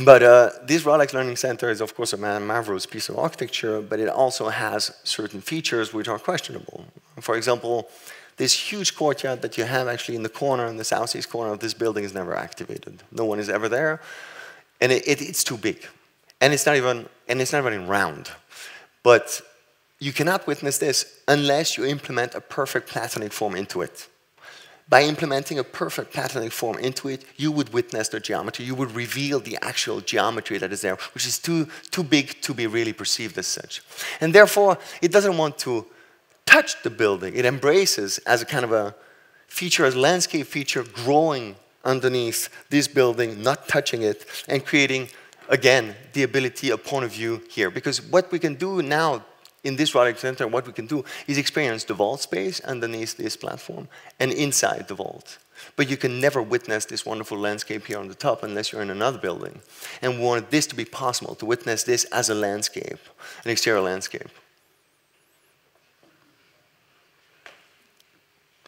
But this Rolex Learning Center is, of course, a marvelous piece of architecture, but it also has certain features which are questionable. For example, this huge courtyard that you have actually in the corner, in the southeast corner of this building is never activated. No one is ever there, and it's too big. And it's not even round. But you cannot witness this unless you implement a perfect platonic form into it. By implementing a perfect platonic form into it, you would witness the geometry. You would reveal the actual geometry that is there, which is too big to be really perceived as such. And therefore, it doesn't want to touch the building. It embraces as a kind of a feature, as a landscape feature, growing underneath this building, not touching it, and creating, again, the ability, a point of view here. Because what we can do now in this Rolex Center, what we can do is experience the vault space underneath this platform and inside the vault. But you can never witness this wonderful landscape here on the top unless you're in another building. And we wanted this to be possible, to witness this as a landscape, an exterior landscape.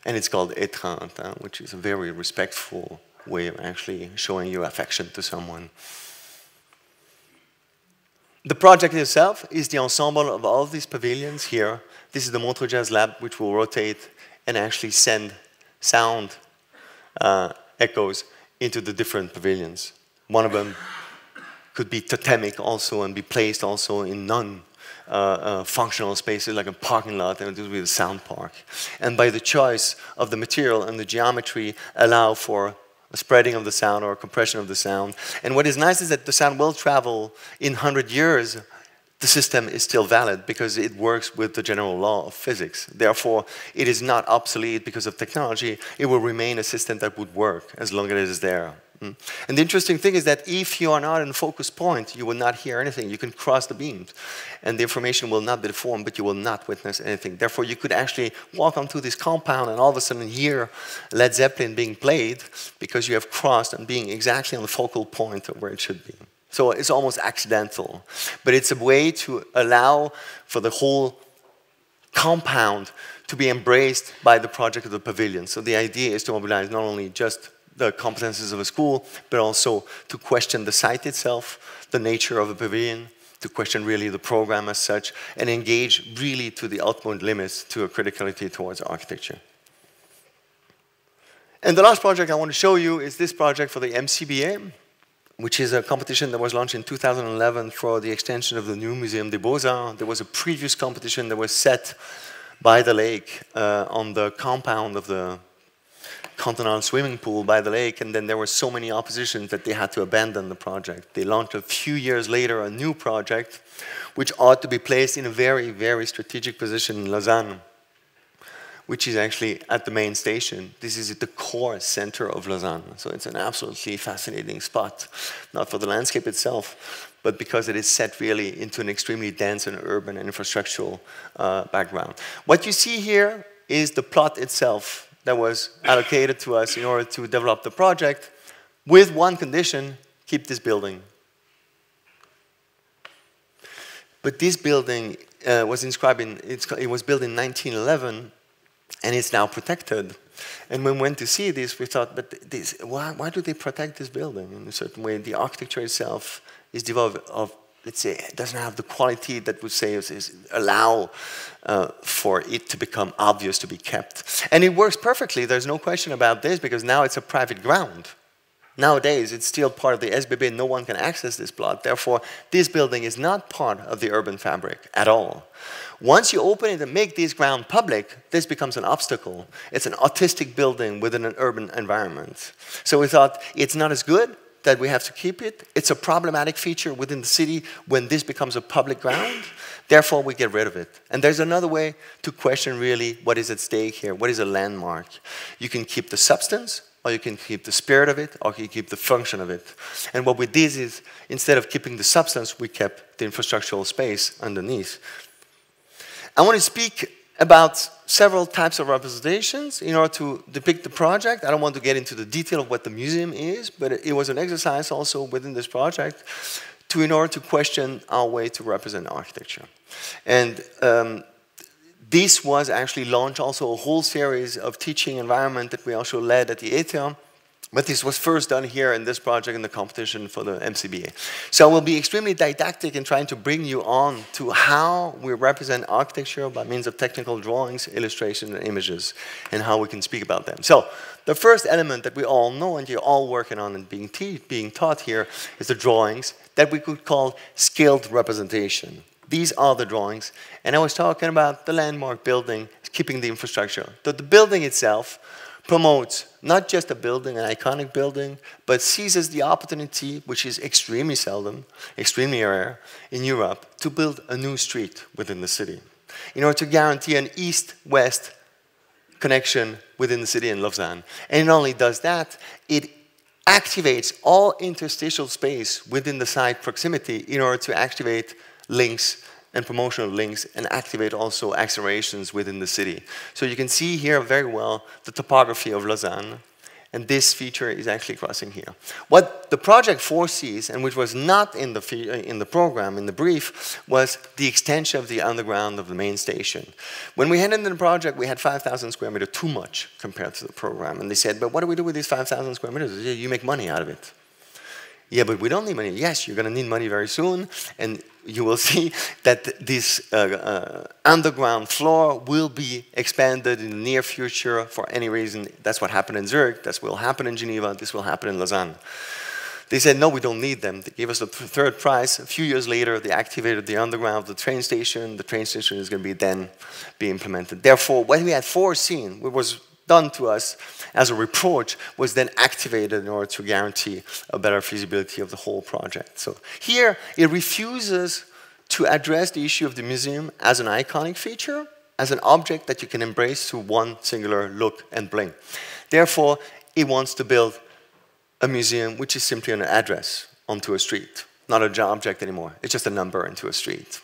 And it's called étreinte, which is a very respectful way of actually showing your affection to someone. The project itself is the ensemble of all these pavilions here. This is the Montreux Jazz Lab, which will rotate and actually send sound echoes into the different pavilions. One of them could be totemic also and be placed also in functional spaces like a parking lot, and it would be the sound park. And by the choice of the material and the geometry allow for a spreading of the sound or a compression of the sound. And what is nice is that the sound will travel in 100 years. The system is still valid because it works with the general law of physics. Therefore, it is not obsolete because of technology. It will remain a system that would work as long as it is there. And the interesting thing is that if you are not in focus point, you will not hear anything. You can cross the beams, and the information will not be deformed, but you will not witness anything. Therefore, you could actually walk onto this compound and all of a sudden hear Led Zeppelin being played because you have crossed and being exactly on the focal point of where it should be. So it's almost accidental, but it's a way to allow for the whole compound to be embraced by the project of the pavilion. So the idea is to mobilize not only just the competences of a school, but also to question the site itself, the nature of the pavilion, to question really the program as such, and engage really to the ultimate limits to a criticality towards architecture. And the last project I want to show you is this project for the MCBA, which is a competition that was launched in 2011 for the extension of the new Muséum des Beaux-Arts. There was a previous competition that was set by the lake on the compound of the continental swimming pool by the lake, and then there were so many oppositions that they had to abandon the project. They launched a few years later a new project, which ought to be placed in a very, very strategic position in Lausanne, which is actually at the main station. This is at the core center of Lausanne. So it's an absolutely fascinating spot, not for the landscape itself, but because it is set really into an extremely dense and urban and infrastructural background. What you see here is the plot itself that was allocated to us in order to develop the project, with one condition: keep this building. But this building was inscribed in, it was built in 1911, and it's now protected. And when we went to see this, we thought, but this, why do they protect this building in a certain way? The architecture itself is developed of, let's say, it doesn't have the quality that would say is allow for it to become obvious to be kept. And it works perfectly, there's no question about this, because now it's a private ground. Nowadays, it's still part of the SBB, no one can access this plot. Therefore, this building is not part of the urban fabric at all. Once you open it and make this ground public, this becomes an obstacle. It's an autistic building within an urban environment. So we thought, it's not as good that we have to keep it. It's a problematic feature within the city when this becomes a public ground. Therefore, we get rid of it. And there's another way to question really what is at stake here. What is a landmark? You can keep the substance, or you can keep the spirit of it, or you can keep the function of it. And what we did is, instead of keeping the substance, we kept the infrastructural space underneath. I want to speak about several types of representations in order to depict the project. I don't want to get into the detail of what the museum is, but it was an exercise also within this project in order to question our way to represent architecture. And this was actually launched also a whole series of teaching environment that we also led at the ETH. But this was first done here in this project in the competition for the MCBA. So I will be extremely didactic in trying to bring you on to how we represent architecture by means of technical drawings, illustration, and images, and how we can speak about them. So the first element that we all know and you're all working on and being taught here is the drawings that we could call skilled representation. These are the drawings, and I was talking about the landmark building, keeping the infrastructure. The building itself promotes not just a building, an iconic building, but seizes the opportunity, which is extremely seldom, extremely rare in Europe, to build a new street within the city in order to guarantee an east-west connection within the city in Lausanne. And it not only does that, it activates all interstitial space within the site proximity in order to activate links and promotional links, and activate also accelerations within the city. So you can see here very well the topography of Lausanne, and this feature is actually crossing here. What the project foresees, and which was not in the program, in the brief, was the extension of the underground of the main station. When we headed into the project, we had 5,000 square meters, too much compared to the program. And they said, but what do we do with these 5,000 square meters? You make money out of it. Yeah, but we don't need money. Yes, you're going to need money very soon, and you will see that this underground floor will be expanded in the near future for any reason. That's what happened in Zurich, that's what will happen in Geneva, this will happen in Lausanne. They said, no, we don't need them. They gave us a third prize. A few years later, they activated the underground of the train station. The train station is going to be implemented. Therefore, what we had foreseen, what was done to us as a reproach, was then activated in order to guarantee a better feasibility of the whole project. So here, it refuses to address the issue of the museum as an iconic feature, as an object that you can embrace through one singular look and blink. Therefore, it wants to build a museum which is simply an address onto a street, not an object anymore. It's just a number into a street.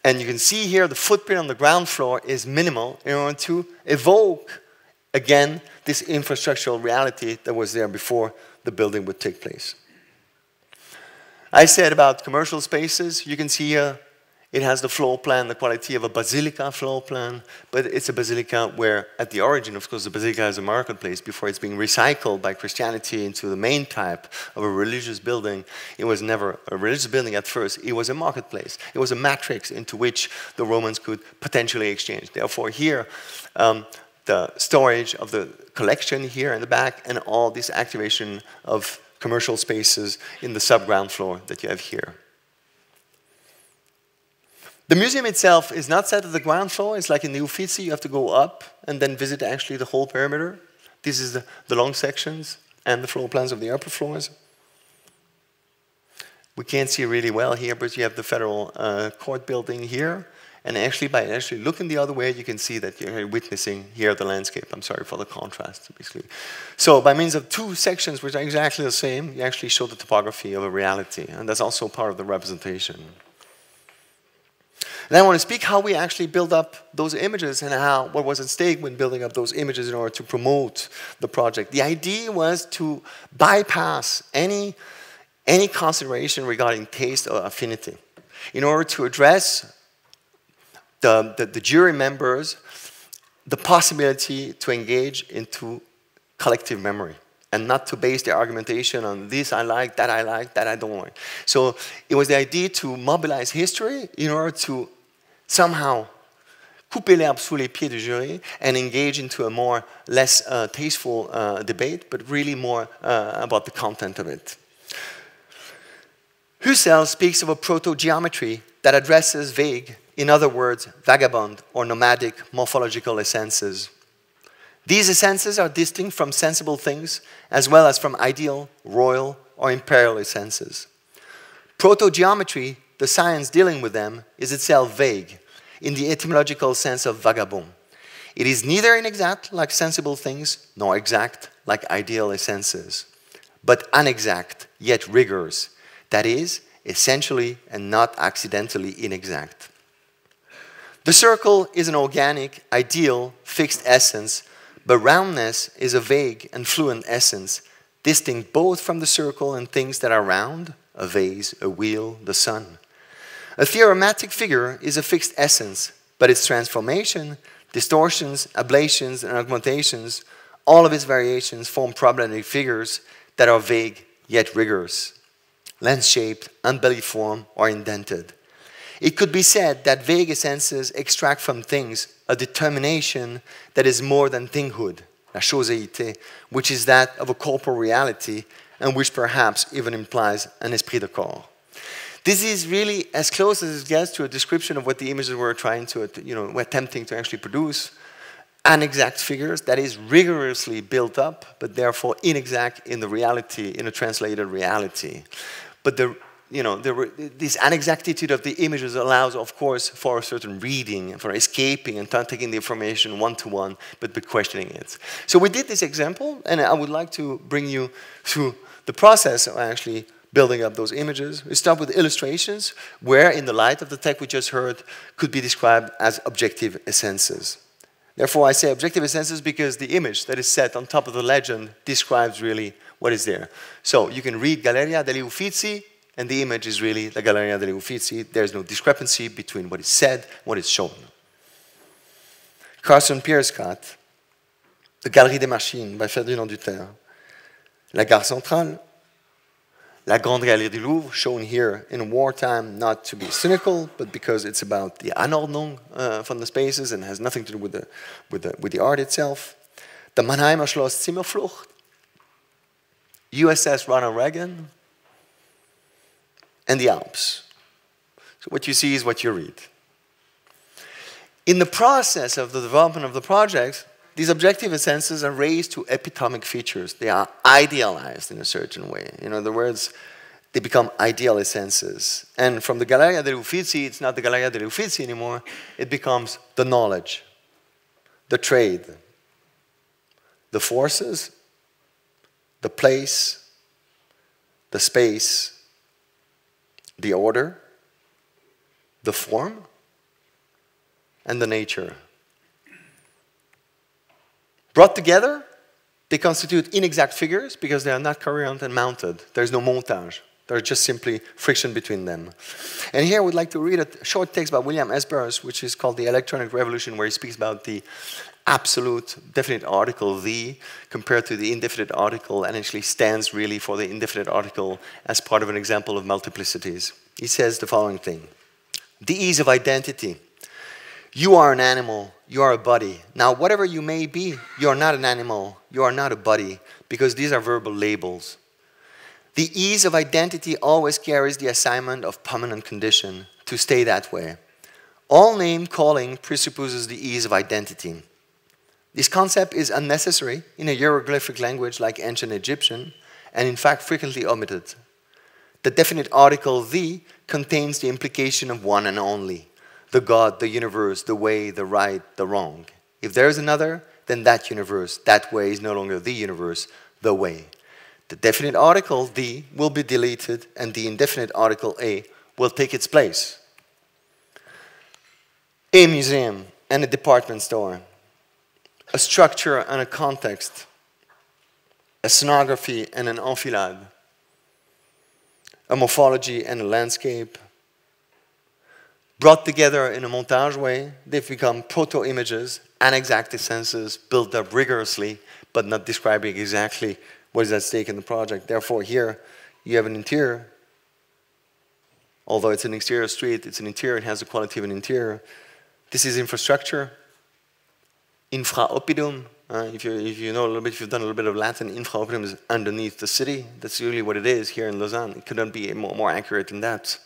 And you can see here the footprint on the ground floor is minimal in order to evoke, again, this infrastructural reality that was there before the building would take place. I said about commercial spaces, you can see here, it has the floor plan, the quality of a basilica floor plan, but it's a basilica where, at the origin, of course, the basilica is a marketplace before it's being recycled by Christianity into the main type of a religious building. It was never a religious building at first, it was a marketplace. It was a matrix into which the Romans could potentially exchange. Therefore, here, the storage of the collection here in the back and all this activation of commercial spaces in the sub-ground floor that you have here. The museum itself is not set at the ground floor. It's like in the Uffizi, you have to go up and then visit actually the whole perimeter. This is the long sections and the floor plans of the upper floors. We can't see really well here, but you have the federal court building here. And actually, by actually looking the other way, you can see that you're witnessing here the landscape. I'm sorry for the contrast, basically. So by means of two sections, which are exactly the same, you actually show the topography of a reality. And that's also part of the representation. And I want to speak how we actually build up those images and what was at stake when building up those images in order to promote the project. The idea was to bypass any consideration regarding taste or affinity in order to address the jury members the possibility to engage into collective memory and not to base their argumentation on this I like, that I don't like. So it was the idea to mobilize history in order to somehow couper l'herbe sous les pieds du jury and engage into a less tasteful debate, but really more about the content of it. Husserl speaks of a proto-geometry that addresses vague, in other words, vagabond or nomadic morphological essences. These essences are distinct from sensible things as well as from ideal, royal, or imperial essences. Proto-geometry, the science dealing with them, is itself vague in the etymological sense of vagabond. It is neither inexact like sensible things nor exact like ideal essences, but unexact yet rigorous, that is, essentially and not accidentally inexact. The circle is an organic, ideal, fixed essence, but roundness is a vague and fluent essence, distinct both from the circle and things that are round, a vase, a wheel, the sun. A theorematic figure is a fixed essence, but its transformation, distortions, ablations, and augmentations, all of its variations form problematic figures that are vague yet rigorous, lens-shaped, unbelliform, or indented. It could be said that vague essences extract from things a determination that is more than thinghood, la choséité, which is that of a corporal reality and which perhaps even implies an esprit de corps. This is really as close as it gets to a description of what the images were trying to, were attempting to actually produce. Unexact figures, that is rigorously built up, but therefore inexact in the reality, in a translated reality. But this inexactitude of the images allows, of course, for a certain reading, for escaping and not taking the information one-to-one, but questioning it. So we did this example, and I would like to bring you through the process of actually building up those images. We start with illustrations, where in the light of the text we just heard could be described as objective essences. Therefore, I say objective essences because the image that is set on top of the legend describes really what is there. So you can read Galleria degli Uffizi, and the image is really the Galleria degli Uffizi. There's no discrepancy between what is said and what is shown. Carson Pierscott, the Galerie des Machines by Ferdinand Duterre. La Gare Centrale, La Grande Galerie du Louvre, shown here in wartime, not to be cynical, but because it's about the Anordnung from the spaces and has nothing to do with the art itself. The Mannheimer Schloss Zimmerflucht, USS Ronald Reagan, and the Alps. So what you see is what you read. In the process of the development of the project, these objective senses are raised to epitomic features. They are idealized in a certain way. In other words, they become ideal essences. And from the Galleria degli Uffizi, it's not the Galleria degli Uffizi anymore. It becomes the knowledge, the trade, the forces, the place, the space, the order, the form, and the nature. Brought together, they constitute inexact figures because they are not coherent and mounted. There's no montage. There's just simply friction between them. And here I would like to read a short text by William Esbers, which is called The Electronic Revolution, where he speaks about the absolute definite article, the, compared to the indefinite article, and actually stands really for the indefinite article as part of an example of multiplicities. He says the following thing. The ease of identity. You are an animal, you are a body. Now, whatever you may be, you are not an animal, you are not a body, because these are verbal labels. The ease of identity always carries the assignment of permanent condition, to stay that way. All name calling presupposes the ease of identity. This concept is unnecessary in a hieroglyphic language like ancient Egyptian, and in fact frequently omitted. The definite article the contains the implication of one and only. The God, the universe, the way, the right, the wrong. If there is another, then that universe, that way is no longer the universe, the way. The definite article, the, will be deleted, and the indefinite article, a, will take its place. A museum and a department store. A structure and a context. A scenography and an enfilade. A morphology and a landscape. Brought together in a montage way, they've become proto-images, inexact essences, built up rigorously, but not describing exactly what is at stake in the project. Therefore, here you have an interior. Although it's an exterior street, it's an interior, it has the quality of an interior. This is infrastructure. Infra-oppidum. If you know a little bit, if you've done a little bit of Latin, infra-oppidum is underneath the city. That's really what it is here in Lausanne. It couldn't be more accurate than that.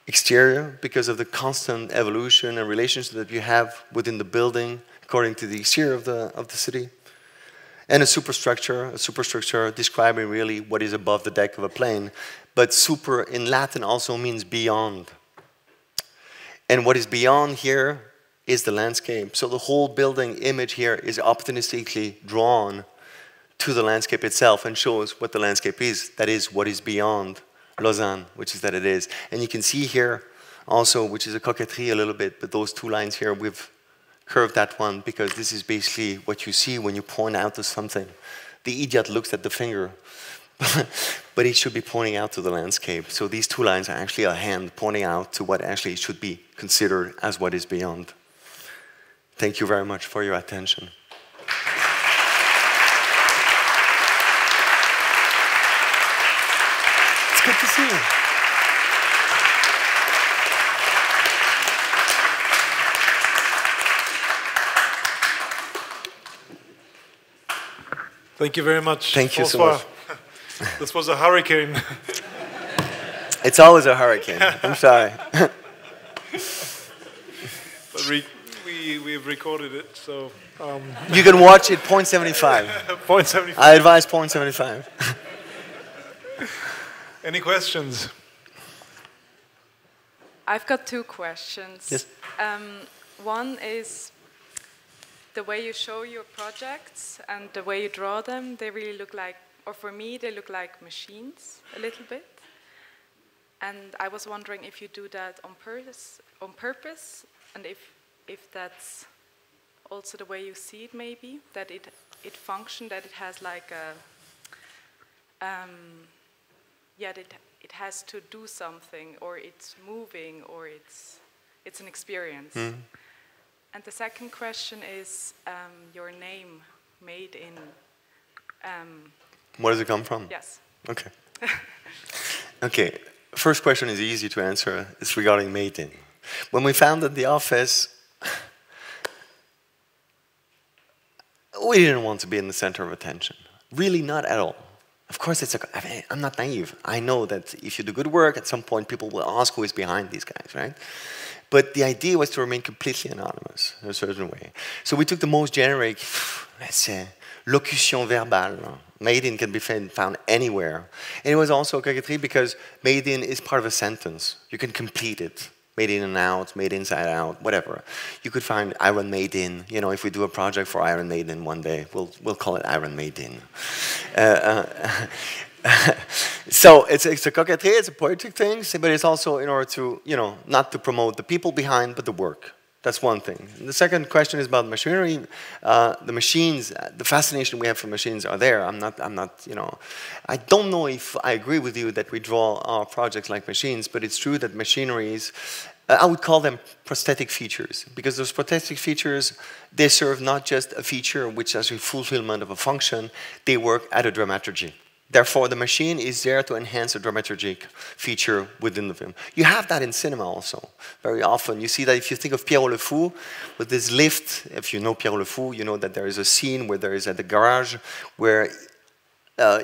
Exterior, because of the constant evolution and relationship that you have within the building according to the exterior of the city. And a superstructure describing really what is above the deck of a plane. But super in Latin also means beyond. And what is beyond here is the landscape. So the whole building image here is opportunistically drawn to the landscape itself and shows what the landscape is. That is what is beyond Lausanne, which is that it is. And you can see here also, which is a coquetry a little bit, but those two lines here, we've curved that one because this is basically what you see when you point out to something. The idiot looks at the finger, but it should be pointing out to the landscape. So these two lines are actually a hand pointing out to what actually should be considered as what is beyond. Thank you very much for your attention. Good to see you. Thank you very much. Thank you so much. This was a hurricane. It's always a hurricane. I'm sorry. But we've recorded it, so... You can watch it 0.75. 0.75. I advise 0.75. Any questions? I've got two questions. Yes. One is the way you show your projects and the way you draw them, they really look like, or for me, they look like machines a little bit. And I was wondering if you do that on purpose, and if that's also the way you see it maybe, that it functions, that it has like a... yeah, it has to do something, or it's moving, or it's an experience. Mm. And the second question is your name, Made in... Where does it come from? Yes. Okay. Okay, first question is easy to answer. It's regarding Made in. When we founded the office, we didn't want to be in the center of attention. Really not at all. Of course, I mean, I'm not naive. I know that if you do good work, at some point people will ask who is behind these guys, right? But the idea was to remain completely anonymous in a certain way. So we took the most generic, let's say, locution verbale. Made in can be found anywhere. And it was also a coquetry because made in is part of a sentence. You can complete it. Made in and out, made inside out, whatever. You could find Iron Maiden. You know, if we do a project for Iron Maiden one day, we'll call it Iron Maiden. So it's a coquetry, it's a poetic thing, but it's also in order to, you know, not to promote the people behind, but the work. That's one thing. And the second question is about machinery. The machines, the fascination we have for machines are there. I'm not, you know, I don't know if I agree with you that we draw our projects like machines, but it's true that machineries, I would call them prosthetic features, because those prosthetic features, they serve not just a feature which is a fulfillment of a function, they work at a dramaturgy. Therefore, the machine is there to enhance a dramaturgic feature within the film. You have that in cinema also, very often. You see that if you think of Pierrot le Fou, with this lift, if you know Pierrot le Fou, you know that there is a scene where there is at the garage where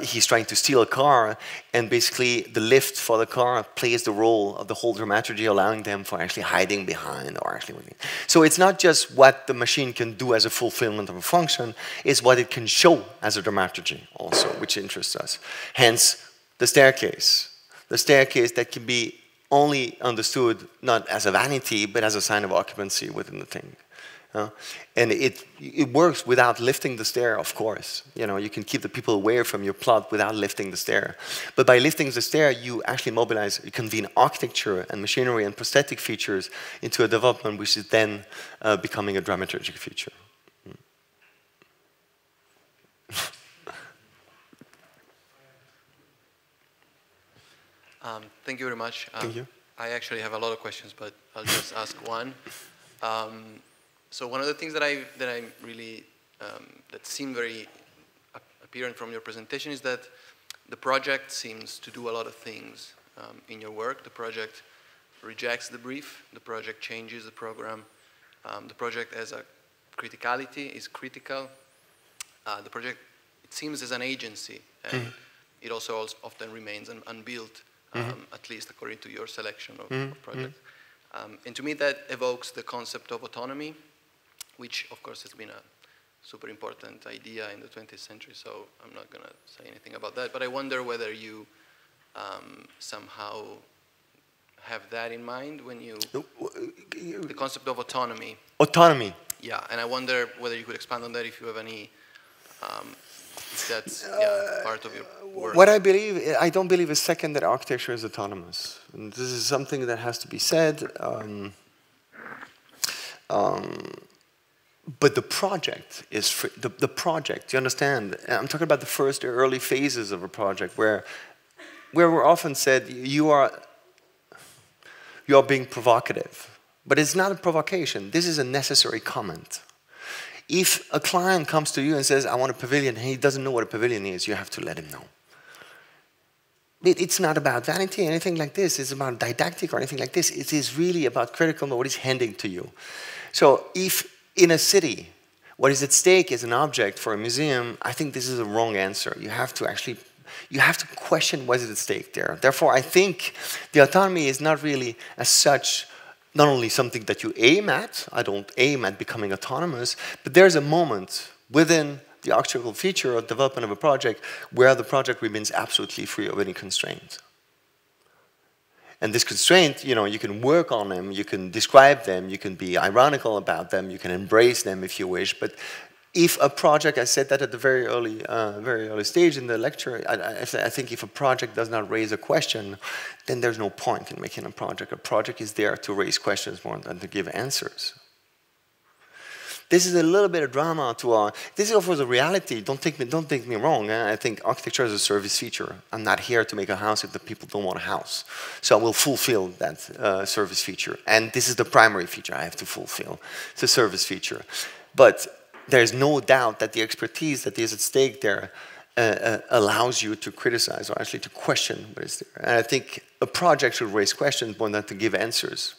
he's trying to steal a car, and basically the lift for the car plays the role of the whole dramaturgy, allowing them for actually hiding behind or actually moving. So it's not just what the machine can do as a fulfillment of a function, it's what it can show as a dramaturgy also, which interests us. Hence, the staircase. The staircase that can be only understood not as a vanity, but as a sign of occupancy within the thing. And it works without lifting the stair, of course. You know, you can keep the people away from your plot without lifting the stair. But by lifting the stair, you actually mobilize, you convene architecture and machinery and prosthetic features into a development which is then becoming a dramaturgic feature. Thank you very much. Thank you. I actually have a lot of questions, but I'll just ask one. So one of the things that I really that seemed very apparent from your presentation is that the project seems to do a lot of things in your work. The project rejects the brief. The project changes the program. The project has a criticality, is critical. The project, it seems, as an agency, and it also often remains unbuilt, at least according to your selection of projects. And to me, that evokes the concept of autonomy, which, of course, has been a super important idea in the 20th century, so I'm not going to say anything about that. But I wonder whether you somehow have that in mind when you... the concept of autonomy. Autonomy. Yeah, and I wonder whether you could expand on that, if you have any... if that's part of your work. What I believe, I don't believe a second that architecture is autonomous. And this is something that has to be said. But the project is free. The project, you understand? I'm talking about the first early phases of a project where we're often said you are being provocative. But it's not a provocation. This is a necessary comment. If a client comes to you and says, I want a pavilion, and he doesn't know what a pavilion is, you have to let him know. It's not about vanity or anything like this. It's about didactic or anything like this. It is really about critical what he's handing to you. So if in a city, what is at stake is an object for a museum, I think this is a wrong answer. You have to question what is at stake there. Therefore, I think the autonomy is not really as such not only something that you aim at, I don't aim at becoming autonomous, but there's a moment within the architectural feature or development of a project where the project remains absolutely free of any constraint. And this constraint, you know, you can work on them, you can describe them, you can be ironical about them, you can embrace them if you wish, but if a project, I said that at the very early stage in the lecture, I think if a project does not raise a question, then there's no point in making a project. A project is there to raise questions more than to give answers. This is a little bit of drama to our, this is of course a reality, don't take me wrong, I think architecture is a service feature. I'm not here to make a house if the people don't want a house. So I will fulfill that service feature. And this is the primary feature I have to fulfill, it's a service feature. But there's no doubt that the expertise that is at stake there allows you to criticize or actually to question what is there. And I think a project should raise questions more than to give answers.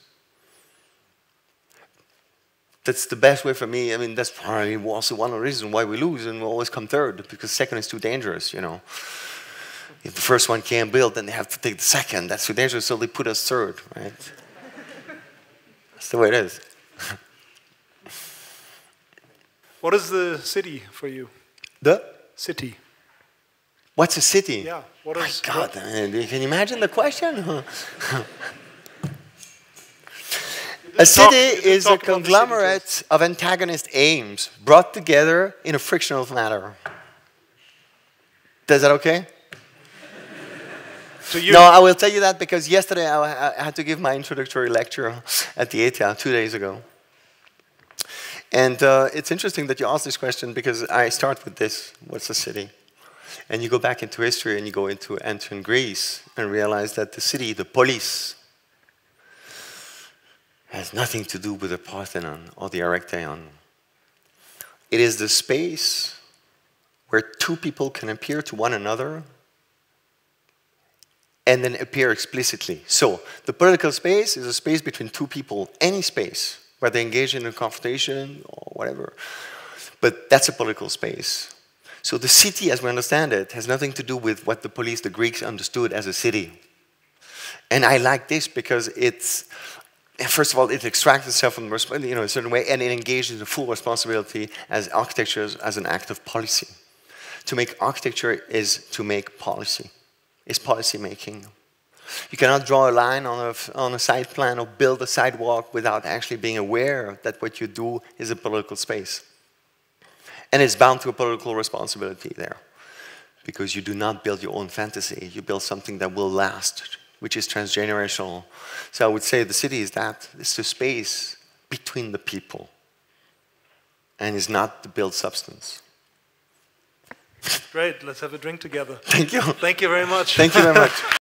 That's the best way for me. I mean, that's probably also one of the reasons why we lose and we always come third, because second is too dangerous, you know. If the first one can't build, then they have to take the second. That's too dangerous, so they put us third, right? That's the way it is. What is the city for you? The City. What's a city? Yeah. What My is? God, can you imagine the question? A city is a conglomerate of antagonist aims brought together in a frictional manner. Is that okay? To you. No, I will tell you that because yesterday I had to give my introductory lecture at the ETH 2 days ago. And it's interesting that you ask this question because I start with this, what's a city? And you go back into history and you go into ancient Greece and realize that the city, the polis, has nothing to do with the Parthenon or the Erechtheion. It is the space where two people can appear to one another and then appear explicitly. So the political space is a space between two people, any space, where they engage in a confrontation or whatever. But that's a political space. So the city, as we understand it, has nothing to do with what the police, the Greeks, understood as a city. And I like this because it's, first of all, it extracts itself from a certain way, and it engages in the full responsibility as architecture as an act of policy. To make architecture is to make policy. Is policy making. You cannot draw a line on a site plan or build a sidewalk without actually being aware that what you do is a political space. And it's bound to a political responsibility there. Because you do not build your own fantasy, you build something that will last, which is transgenerational. So I would say the city is that. It's the space between the people. And is not the built substance. Great, let's have a drink together. Thank you. Thank you very much. Thank you very much.